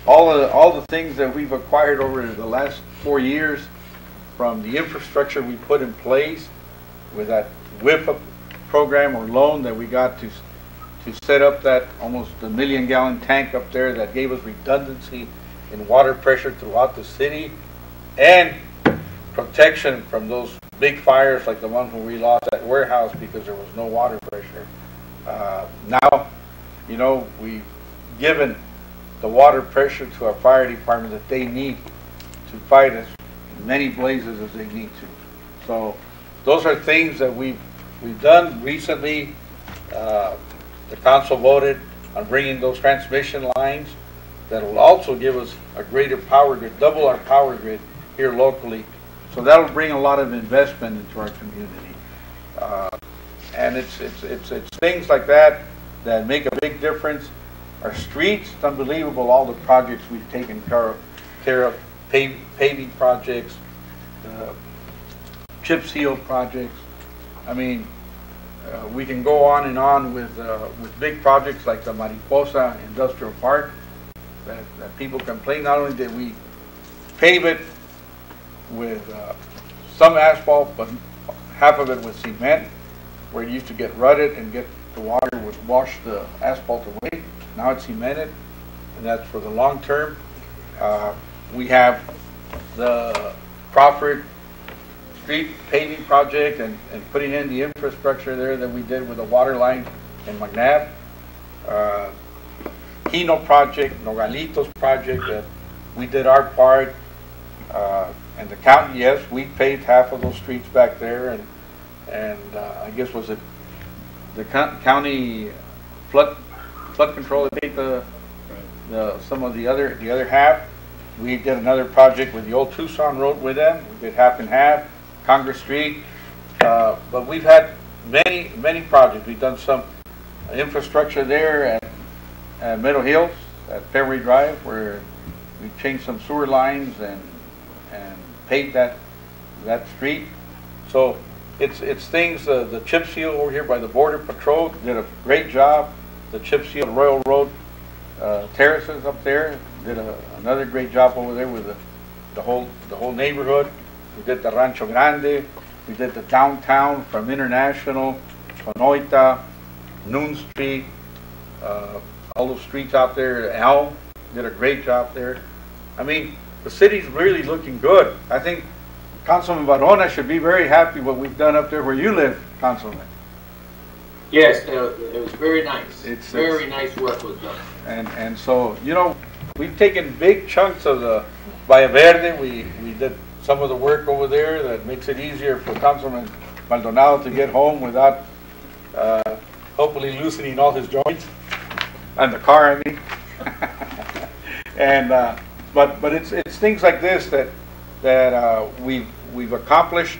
all the things that we've acquired over the last 4 years, from the infrastructure we put in place with that WIPA program or loan that we got to set up that almost a 1 million gallon tank up there that gave us redundancy in water pressure throughout the city, and protection from those big fires like the one where we lost that warehouse because there was no water pressure. Now, you know, we've given the water pressure to our fire department that they need to fight as many blazes as they need to. So those are things that we've done recently. The council voted on bringing those transmission lines that will also give us a greater power grid, double our power grid here locally. So that'll bring a lot of investment into our community. And it's things like that that make a big difference. Our streets, it's unbelievable, all the projects we've taken care of, paving projects, chip seal projects. I mean, we can go on and on with big projects like the Mariposa Industrial Park that people complain. Not only did we pave it with some asphalt, but half of it with cement, where it used to get rutted and the water would wash the asphalt away. Now it's cemented, and that's for the long term. We have the Crawford Street paving project and putting in the infrastructure there that we did with the water line in McNabb. Kino project, Nogalitos project, that we did our part. And the county, yes, we paved half of those streets back there, and I guess was it the county flood control that paid some of the other half. We did another project with the old Tucson Road with them. We did half and half, Congress Street. But we've had many projects. We've done some infrastructure there at Meadow Hills, at Fairway Drive, where we changed some sewer lines and paved that street. So it's things. The chip seal over here by the Border Patrol did a great job. The chip seal Royal Road terraces up there did another great job over there with the whole neighborhood. We did the Rancho Grande. We did the downtown from International, Conoita, Noon Street, all those streets out there. Elm did a great job there. I mean, the city's really looking good. I think Councilman Barona should be very happy what we've done up there where you live, Councilman. Yes, it was very nice. Very nice work was done. And so, you know, we've taken big chunks of the Valle Verde. We did some of the work over there that makes it easier for Councilman Maldonado to get home without hopefully loosening all his joints, and the car, I mean. And but it's things like this that we've accomplished.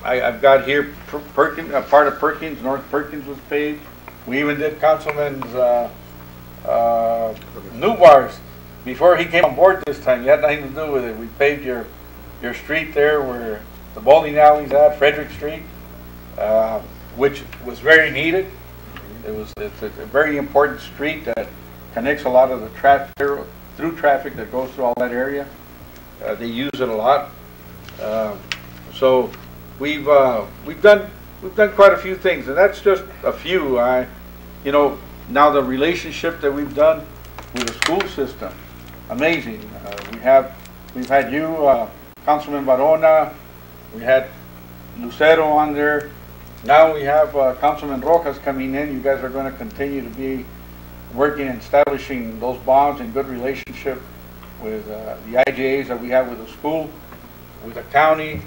I've got here Perkins, a part of Perkins, North Perkins was paved. We even did Councilman's Newbar's before he came on board this time. He had nothing to do with it. We paved your street there where the bowling alley's at, Frederick Street, which was very needed. It's a very important street that connects a lot of the through traffic that goes through all that area. They use it a lot. So we've done quite a few things, and that's just a few. You know, now the relationship that we've done with the school system, amazing. We've had you, Councilman Barona. We had Lucero on there. Now we have Councilman Rojas coming in. You guys are going to continue to be working and establishing those bonds and good relationship with the IJAs that we have with the school, with the county,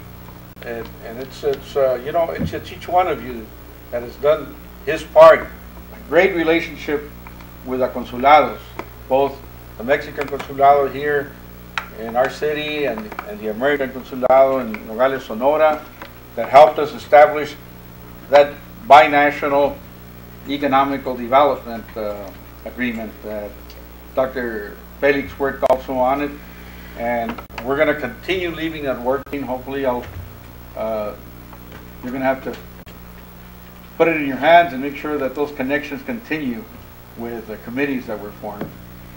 and it's you know, it's each one of you that has done his part. A great relationship with the consulados, both the Mexican consulado here in our city and the American consulado in Nogales, Sonora, that helped us establish that binational economical development agreement that Dr. Felix worked also on it, and we're going to continue leaving it working. Hopefully, you're going to have to put it in your hands and make sure that those connections continue with the committees that were formed.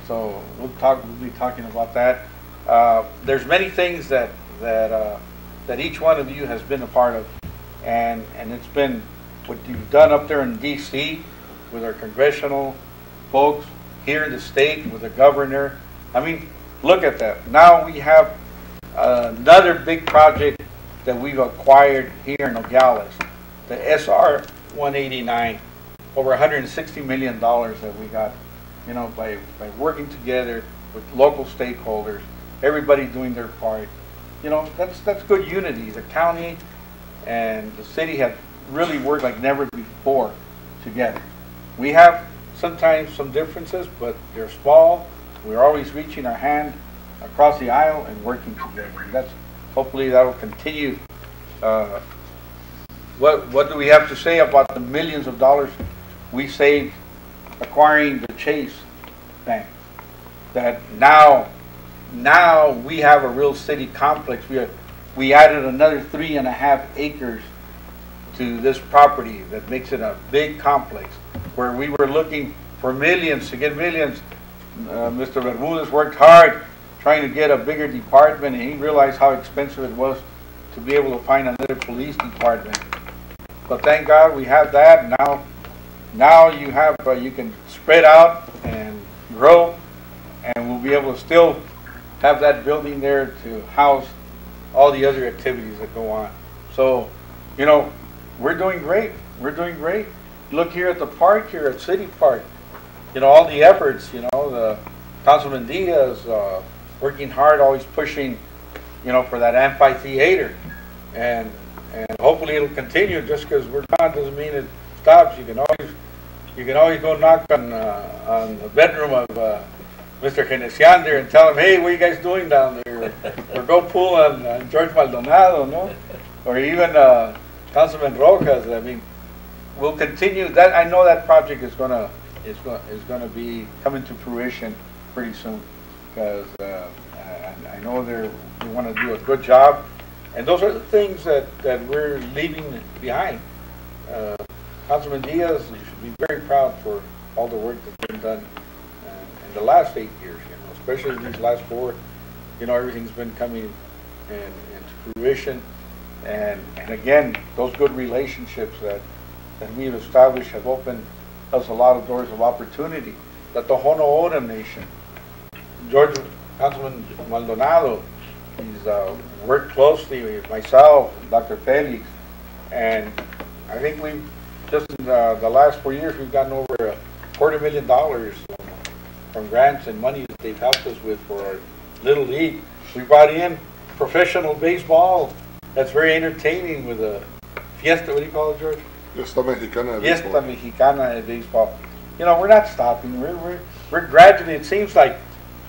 So we'll be talking about that. There's many things that each one of you has been a part of, and it's been what you've done up there in D.C. with our congressional folks, here in the state with the governor. I mean, look at that. Now we have another big project that we've acquired here in Nogales, the SR 189, over $160 million that we got, you know, by working together with local stakeholders, everybody doing their part. You know, that's good unity. The county and the city have really worked like never before together. We have sometimes some differences, but they're small. We're always reaching our hand across the aisle and working together. And hopefully that will continue. What do we have to say about the millions of dollars we saved acquiring the Chase Bank? That now we have a real city complex. We added another 3.5 acres to this property that makes it a big complex, where we were looking for millions, to get millions. Mr. Bermudez worked hard trying to get a bigger department, and he realized how expensive it was to be able to find another police department. But thank God we have that. Now you have you can spread out and grow, and we'll be able to still have that building there to house all the other activities that go on. So, you know, we're doing great. We're doing great. Look here at the park here at City Park. You know, all the efforts, you know, the Councilman Diaz working hard, always pushing for that amphitheater, and hopefully it'll continue. Just because we're gone doesn't mean it stops. You can always go knock on the bedroom of Mr. Genesian there and tell him, hey, what are you guys doing down there? Or go pull on George Maldonado, no? Or even Councilman Rojas. I mean, we'll continue that. I know that project is gonna be coming to fruition pretty soon, because I know they want to do a good job, and those are the things that we're leaving behind. Councilman Diaz, you should be very proud for all the work that's been done in the last 8 years, especially these last 4. Everything's been coming into fruition, and again, those good relationships that we've established have opened us a lot of doors of opportunity. That the Hono Nation, Councilman Maldonado, he's worked closely with myself and Dr. Felix, and I think we've just in the last 4 years we've gotten over $250,000 from grants and money that they've helped us with for our Little League. We brought in professional baseball that's very entertaining with a fiesta. What do you call it, George? Fiesta Mexicana de Fiesta Baseball. Mexicana de Baseball. We're not stopping. We're gradually. It seems like,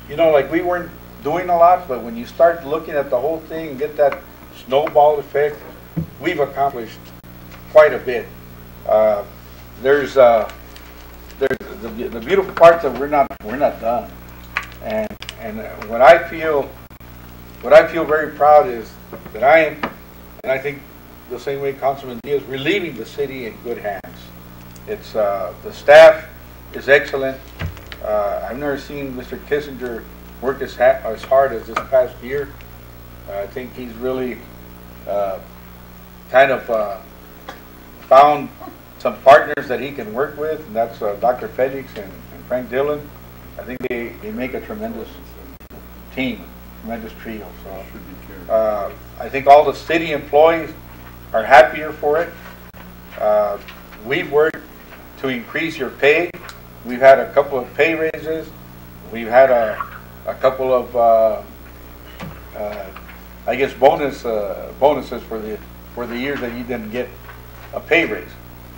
like we weren't doing a lot, but when you start looking at the whole thing and get that snowball effect, we've accomplished quite a bit. There's the beautiful part that we're not done, and what I feel very proud is that I am, and I think the same way Councilman Diaz, we're leaving the city in good hands. It's the staff is excellent. I've never seen Mr. Kissinger work as hard as this past year. I think he's really kind of found some partners that he can work with, and that's Dr. Felix and Frank Dillon. I think they make a tremendous team, tremendous trio. So I think all the city employees are happier for it. We've worked to increase your pay. We've had a couple of pay raises. We've had a couple of I guess bonuses for the years that you didn't get a pay raise.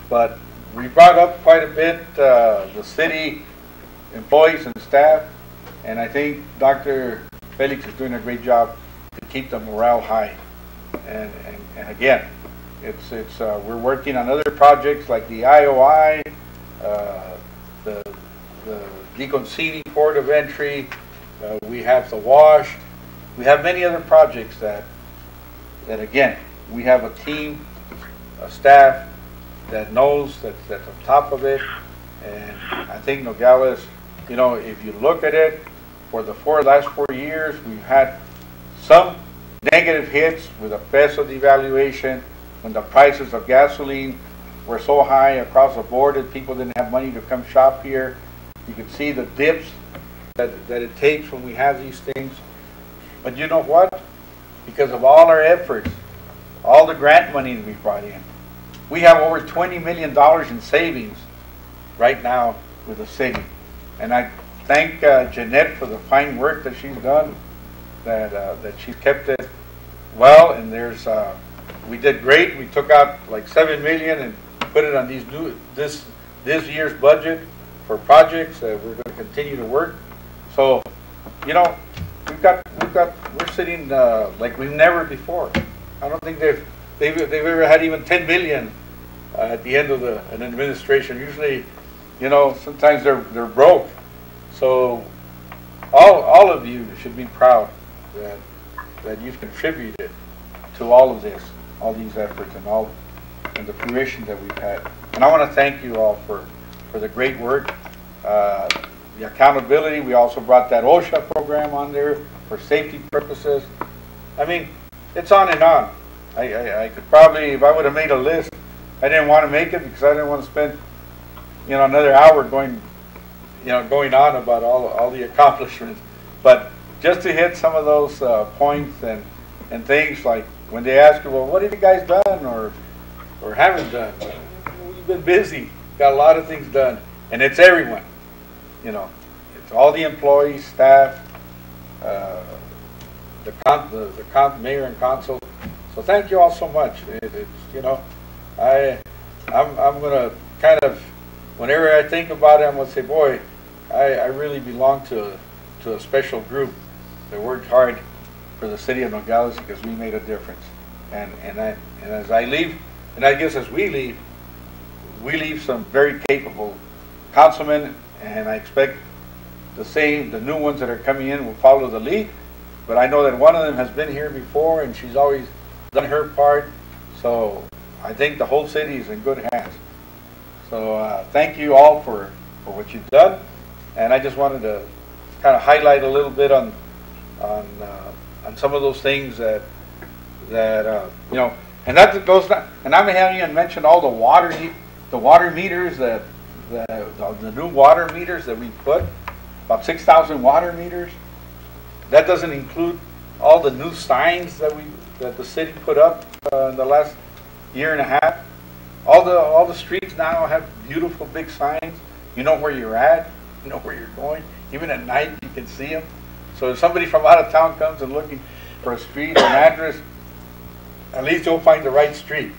But we brought up quite a bit the city employees and staff, and I think Dr. Felix is doing a great job to keep the morale high. And again, it's we're working on other projects like the IOI, the Deconcini Port of Entry. We have the WASH. We have many other projects that again, we have a team, a staff that knows that's on top of it. And I think Nogales, if you look at it, for the last 4 years, we've had some negative hits with the peso devaluation, when the prices of gasoline were so high across the board that people didn't have money to come shop here. You can see the dips that it takes when we have these things. But you know what? Because of all our efforts, all the grant money we brought in, we have over $20 million in savings right now with the city. And I thank Jeanette for the fine work that she's done, that she's kept it well. And we did great. We took out like $7 million and put it on this year's budget for projects that we're going to continue to work. So, we're sitting like we've never before. I don't think they've ever had even 10 million at the end of an administration. Usually, sometimes they're broke. So all of you should be proud that you've contributed to all of this, all these efforts, and the fruition that we've had. And I want to thank you all for the great work. The accountability, we also brought that OSHA program on there for safety purposes. I mean, it's on and on. I could probably, if I would have made a list, I didn't want to make it because I didn't want to spend, another hour going on about all the accomplishments. But just to hit some of those points and things, like when they ask you, well, what have you guys done or haven't done? We've been busy, got a lot of things done, and it's everyone. It's all the employees, staff, mayor and council. So thank you all so much. It's, you know, I'm gonna kind of, whenever I think about it, I'm gonna say, boy, I really belong to a special group that worked hard for the city of Nogales, because we made a difference. And as I leave, and I guess as we leave some very capable councilmen, and I expect the new ones that are coming in will follow the lead. But I know that one of them has been here before, and she's always done her part. So I think the whole city is in good hands. So thank you all for what you've done. And I just wanted to kind of highlight a little bit on some of those things that you know, and that goes down. And I haven't even mentioned all the water meters the new water meters that we put, about 6,000 water meters. That doesn't include all the new signs that the city put up in the last year and a half. All the streets now have beautiful big signs. You know where you're at, you know where you're going. Even at night you can see them. So if somebody from out of town comes and looking for a street or an address, at least you'll find the right street.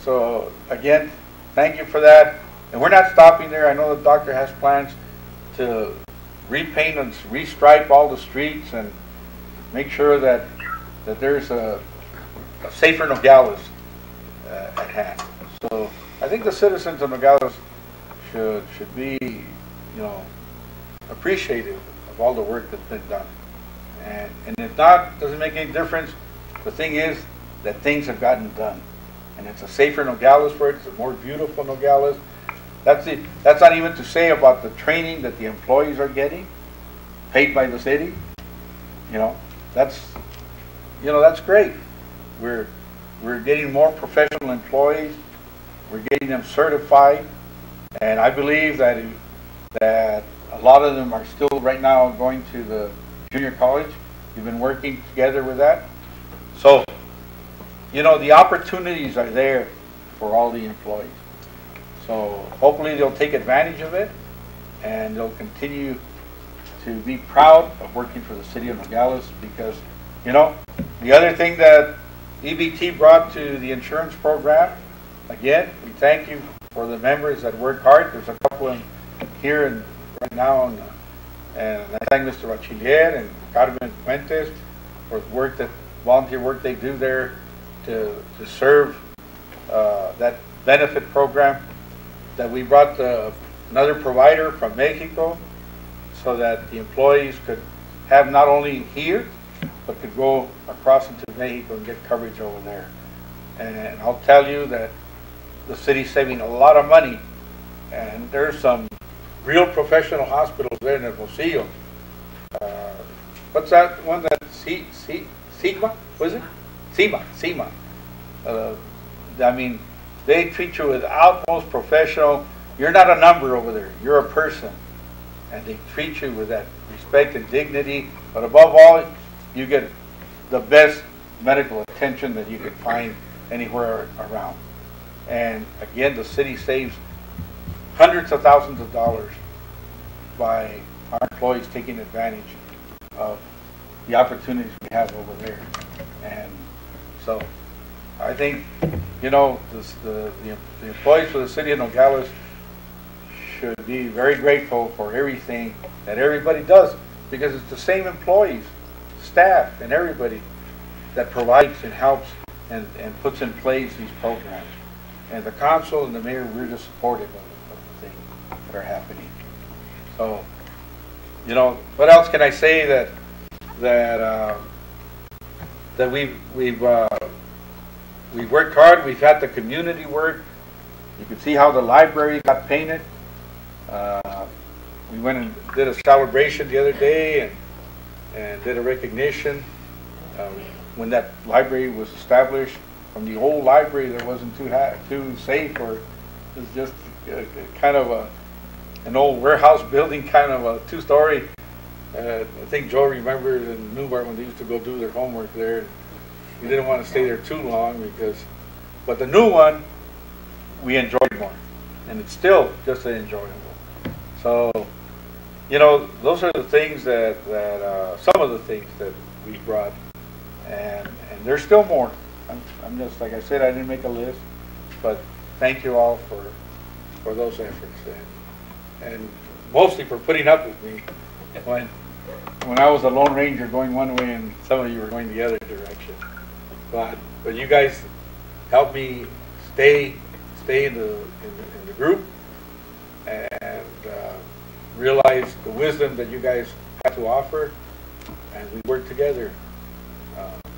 So again, thank you for that. And we're not stopping there. I know the doctor has plans to repaint and restripe all the streets and make sure that there's a safer Nogales at hand. So I think the citizens of Nogales should be, you know, appreciative of all the work that's been done. And if not, doesn't make any difference. The thing is that things have gotten done. And it's a safer Nogales for it. It's a more beautiful Nogales. That's not even to say about the training that the employees are getting, paid by the city. You know, that's great. We're getting more professional employees. We're getting them certified, and I believe that a lot of them are still right now going to the junior college. We've been working together with that. So, you know, the opportunities are there for all the employees. So hopefully they'll take advantage of it, and they'll continue to be proud of working for the city of Nogales, because, you know, the other thing that EBT brought to the insurance program, again, we thank you for the members that work hard. There's a couple in here and right now, and I thank Mr. Bachiller and Carmen Fuentes for the volunteer work they do there to serve that benefit program. That we brought another provider from Mexico, so that the employees could have not only here, but could go across into Mexico and get coverage over there. And I'll tell you that the city's saving a lot of money, and there's some real professional hospitals there in Hermosillo. What's that one that Sigma? Was it? SEMA. I mean, they treat you with utmost professional. You're not a number over there. You're a person. And they treat you with that respect and dignity. But above all, you get the best medical attention that you can find anywhere around. And again, the city saves hundreds of thousands of dollars by our employees taking advantage of the opportunities we have over there. And so I think, you know, the employees for the city of Nogales should be very grateful for everything that everybody does, because it's the same employees, staff, and everybody that provides and helps and puts in place these programs. And the council and the mayor, we're just supportive of the things that are happening. So, you know, what else can I say that we've worked hard. We've had the community work. You can see how the library got painted. We went and did a celebration the other day and did a recognition. When that library was established, from the old library that wasn't too safe, or it was just kind of an old warehouse building, kind of a two-story. I think Joe remembers in Newburgh when they used to go do their homework there. We didn't want to stay there too long but the new one, we enjoyed more, and it's still just as enjoyable. So, you know, those are the things some of the things that we brought and there's still more. I'm just, like I said, I didn't make a list, but thank you all for those efforts, and mostly for putting up with me when I was a Lone Ranger going one way and some of you were going the other direction. But you guys helped me stay in the group and realize the wisdom that you guys have to offer, and we work together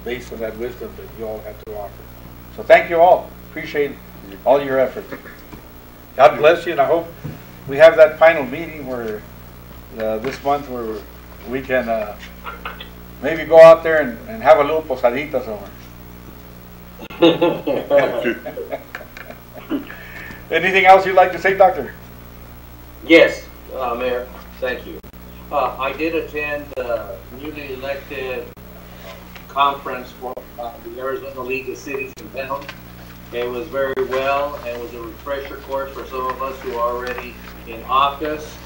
based on that wisdom that you all have to offer. So thank you all. Appreciate all your efforts. God bless you, and I hope we have that final meeting where this month where we can maybe go out there and have a little posadita somewhere. Anything else you'd like to say, Doctor? Yes, Mayor, thank you. I did attend the newly elected conference for the Arizona League of Cities and Towns. It was very well, and it was a refresher course for some of us who are already in office.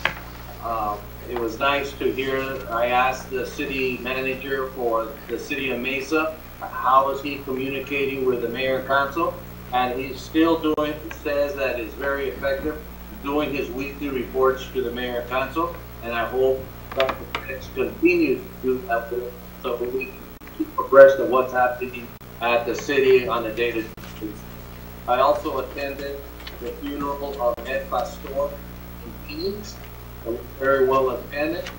It was nice to hear. I asked the city manager for the city of Mesa, how is he communicating with the mayor and council? And he's still doing, says that is very effective, doing his weekly reports to the mayor and council. And I hope that continues to do that so we can keep abreast of what's happening at the city on a day-to-day basis. I also attended the funeral of Ed Pastor in Phoenix. It was very well attended.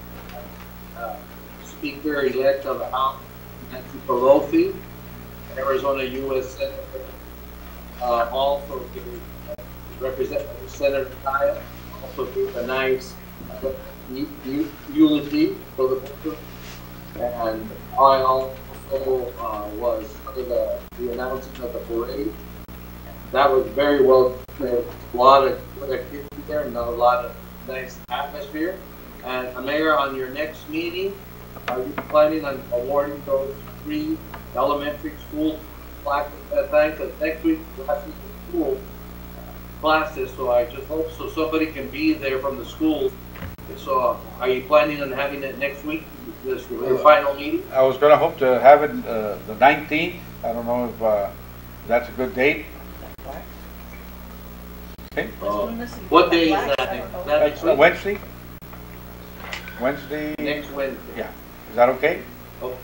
Speaker-elect of the House, Nancy Pelosi, Arizona U.S. Senator, also Representative Senator Kyle, also gave a nice eulogy for the book. And I also was part of the announcement of the parade. That was very well. There was a lot of good activity there and a lot of nice atmosphere. And Mayor, on your next meeting, are you planning on awarding those 3 elementary school classes at that time? Because next week last week is school classes, so I just hope so somebody can be there from the schools. So are you planning on having it next week, this your final meeting? I was going to hope to have it the 19th. I don't know if that's a good date. Okay. What day is that? That's Wednesday. Wednesday. Next Wednesday. Yeah. Is that okay? Oh.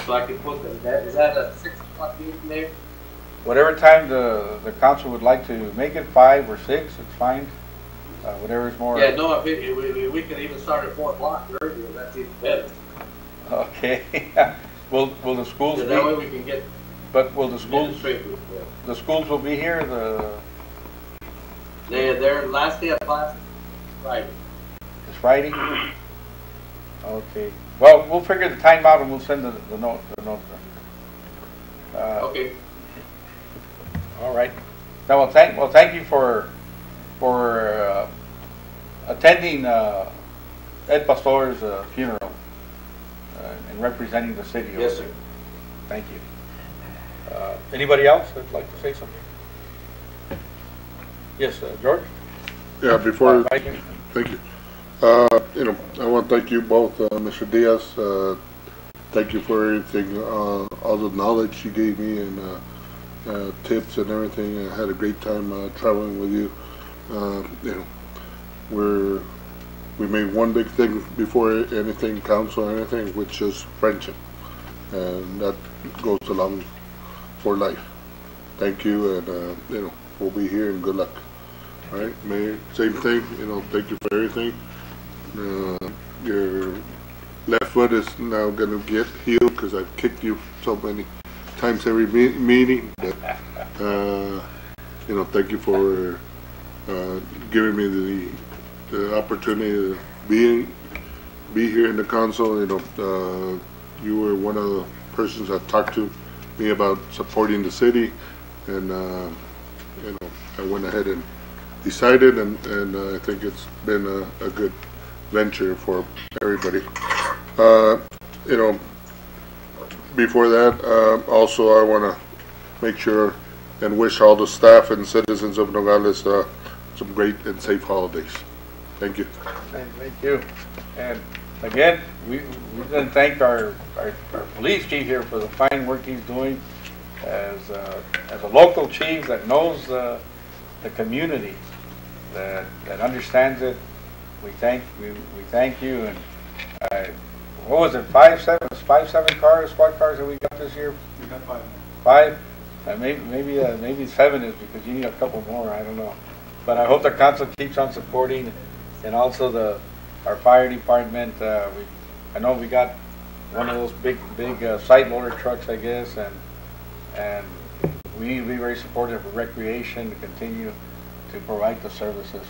So I can put that. Is that a 6 o'clock meeting there? Whatever time the council would like to make it, 5 or 6, it's fine. Whatever is more. Yeah, no, if we can even start at 4 o'clock earlier, that's even better. Okay. Will the schools so be? That way we can get. But will the schools? The schools will be here. Their last day of class is Friday. It's Friday. Okay. Well, we'll figure the time out and we'll send the note. Okay. All right. Now, thank you for attending Ed Pastor's funeral and representing the city. Yes, sir. Thank you. Anybody else that'd like to say something? Yes, George? Yeah, before, thank you. I want to thank you both, Mr. Diaz. Thank you for everything, all the knowledge you gave me and tips and everything. I had a great time traveling with you. We made one big thing before anything counts or anything, which is friendship, and that goes along for life. Thank you, and we'll be here, and good luck. All right, Mayor, same thing. Thank you for everything. Your left foot is now going to get healed because I've kicked you so many times every meeting. But thank you for giving me the opportunity to be here in the council. You were one of the persons that talked to me about supporting the city, and I went ahead and decided, and I think it's been a good venture for everybody. Before that, also I want to make sure and wish all the staff and citizens of Nogales some great and safe holidays. Thank you. Thank you. And again, we then thank our police chief here for the fine work he's doing as a local chief that knows the community, that understands it. We thank you. And what was it? 5-7 cars, squad cars that we got this year? We got 5. 5? Maybe 7 is because you need a couple more. I don't know. But I hope the council keeps on supporting, and also our fire department. I know we got one of those big side loader trucks, I guess, and we need to be very supportive of recreation to continue to provide the services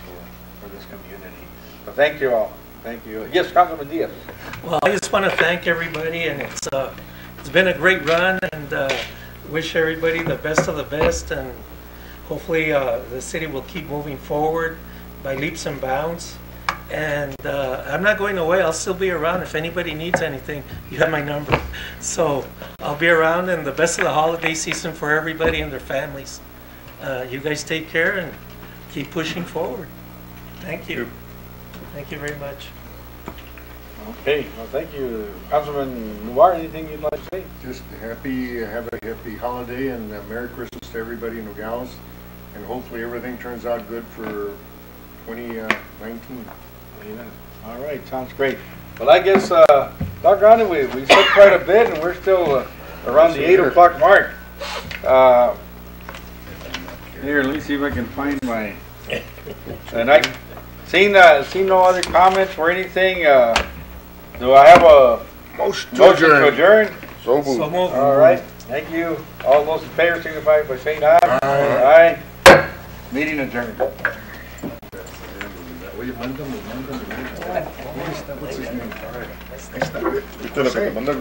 for this community. So thank you all. Thank you. Yes, Councilman Diaz. Well, I just want to thank everybody, and it's been a great run, and wish everybody the best of the best, and hopefully the city will keep moving forward by leaps and bounds. And I'm not going away. I'll still be around. If anybody needs anything, you have my number. So I'll be around, and the best of the holiday season for everybody and their families. You guys take care and keep pushing forward. Thank you. Thank you very much. Okay, well, thank you. Councilman Noir, anything you'd like to say? Just have a happy holiday and Merry Christmas to everybody in Nogales, and hopefully everything turns out good for 2019. Amen. All right, sounds great. Well, I guess, doggone it, we said quite a bit, and we're still around the 8 o'clock mark. Here, let me see if I can find my. And I seen no other comments or anything. Do I have a Motion to adjourn. So moved. So moved. All right, thank you. All those in favor signify by saying aye. Aye. Meeting adjourned. What's his name? Usted lo que te mandó el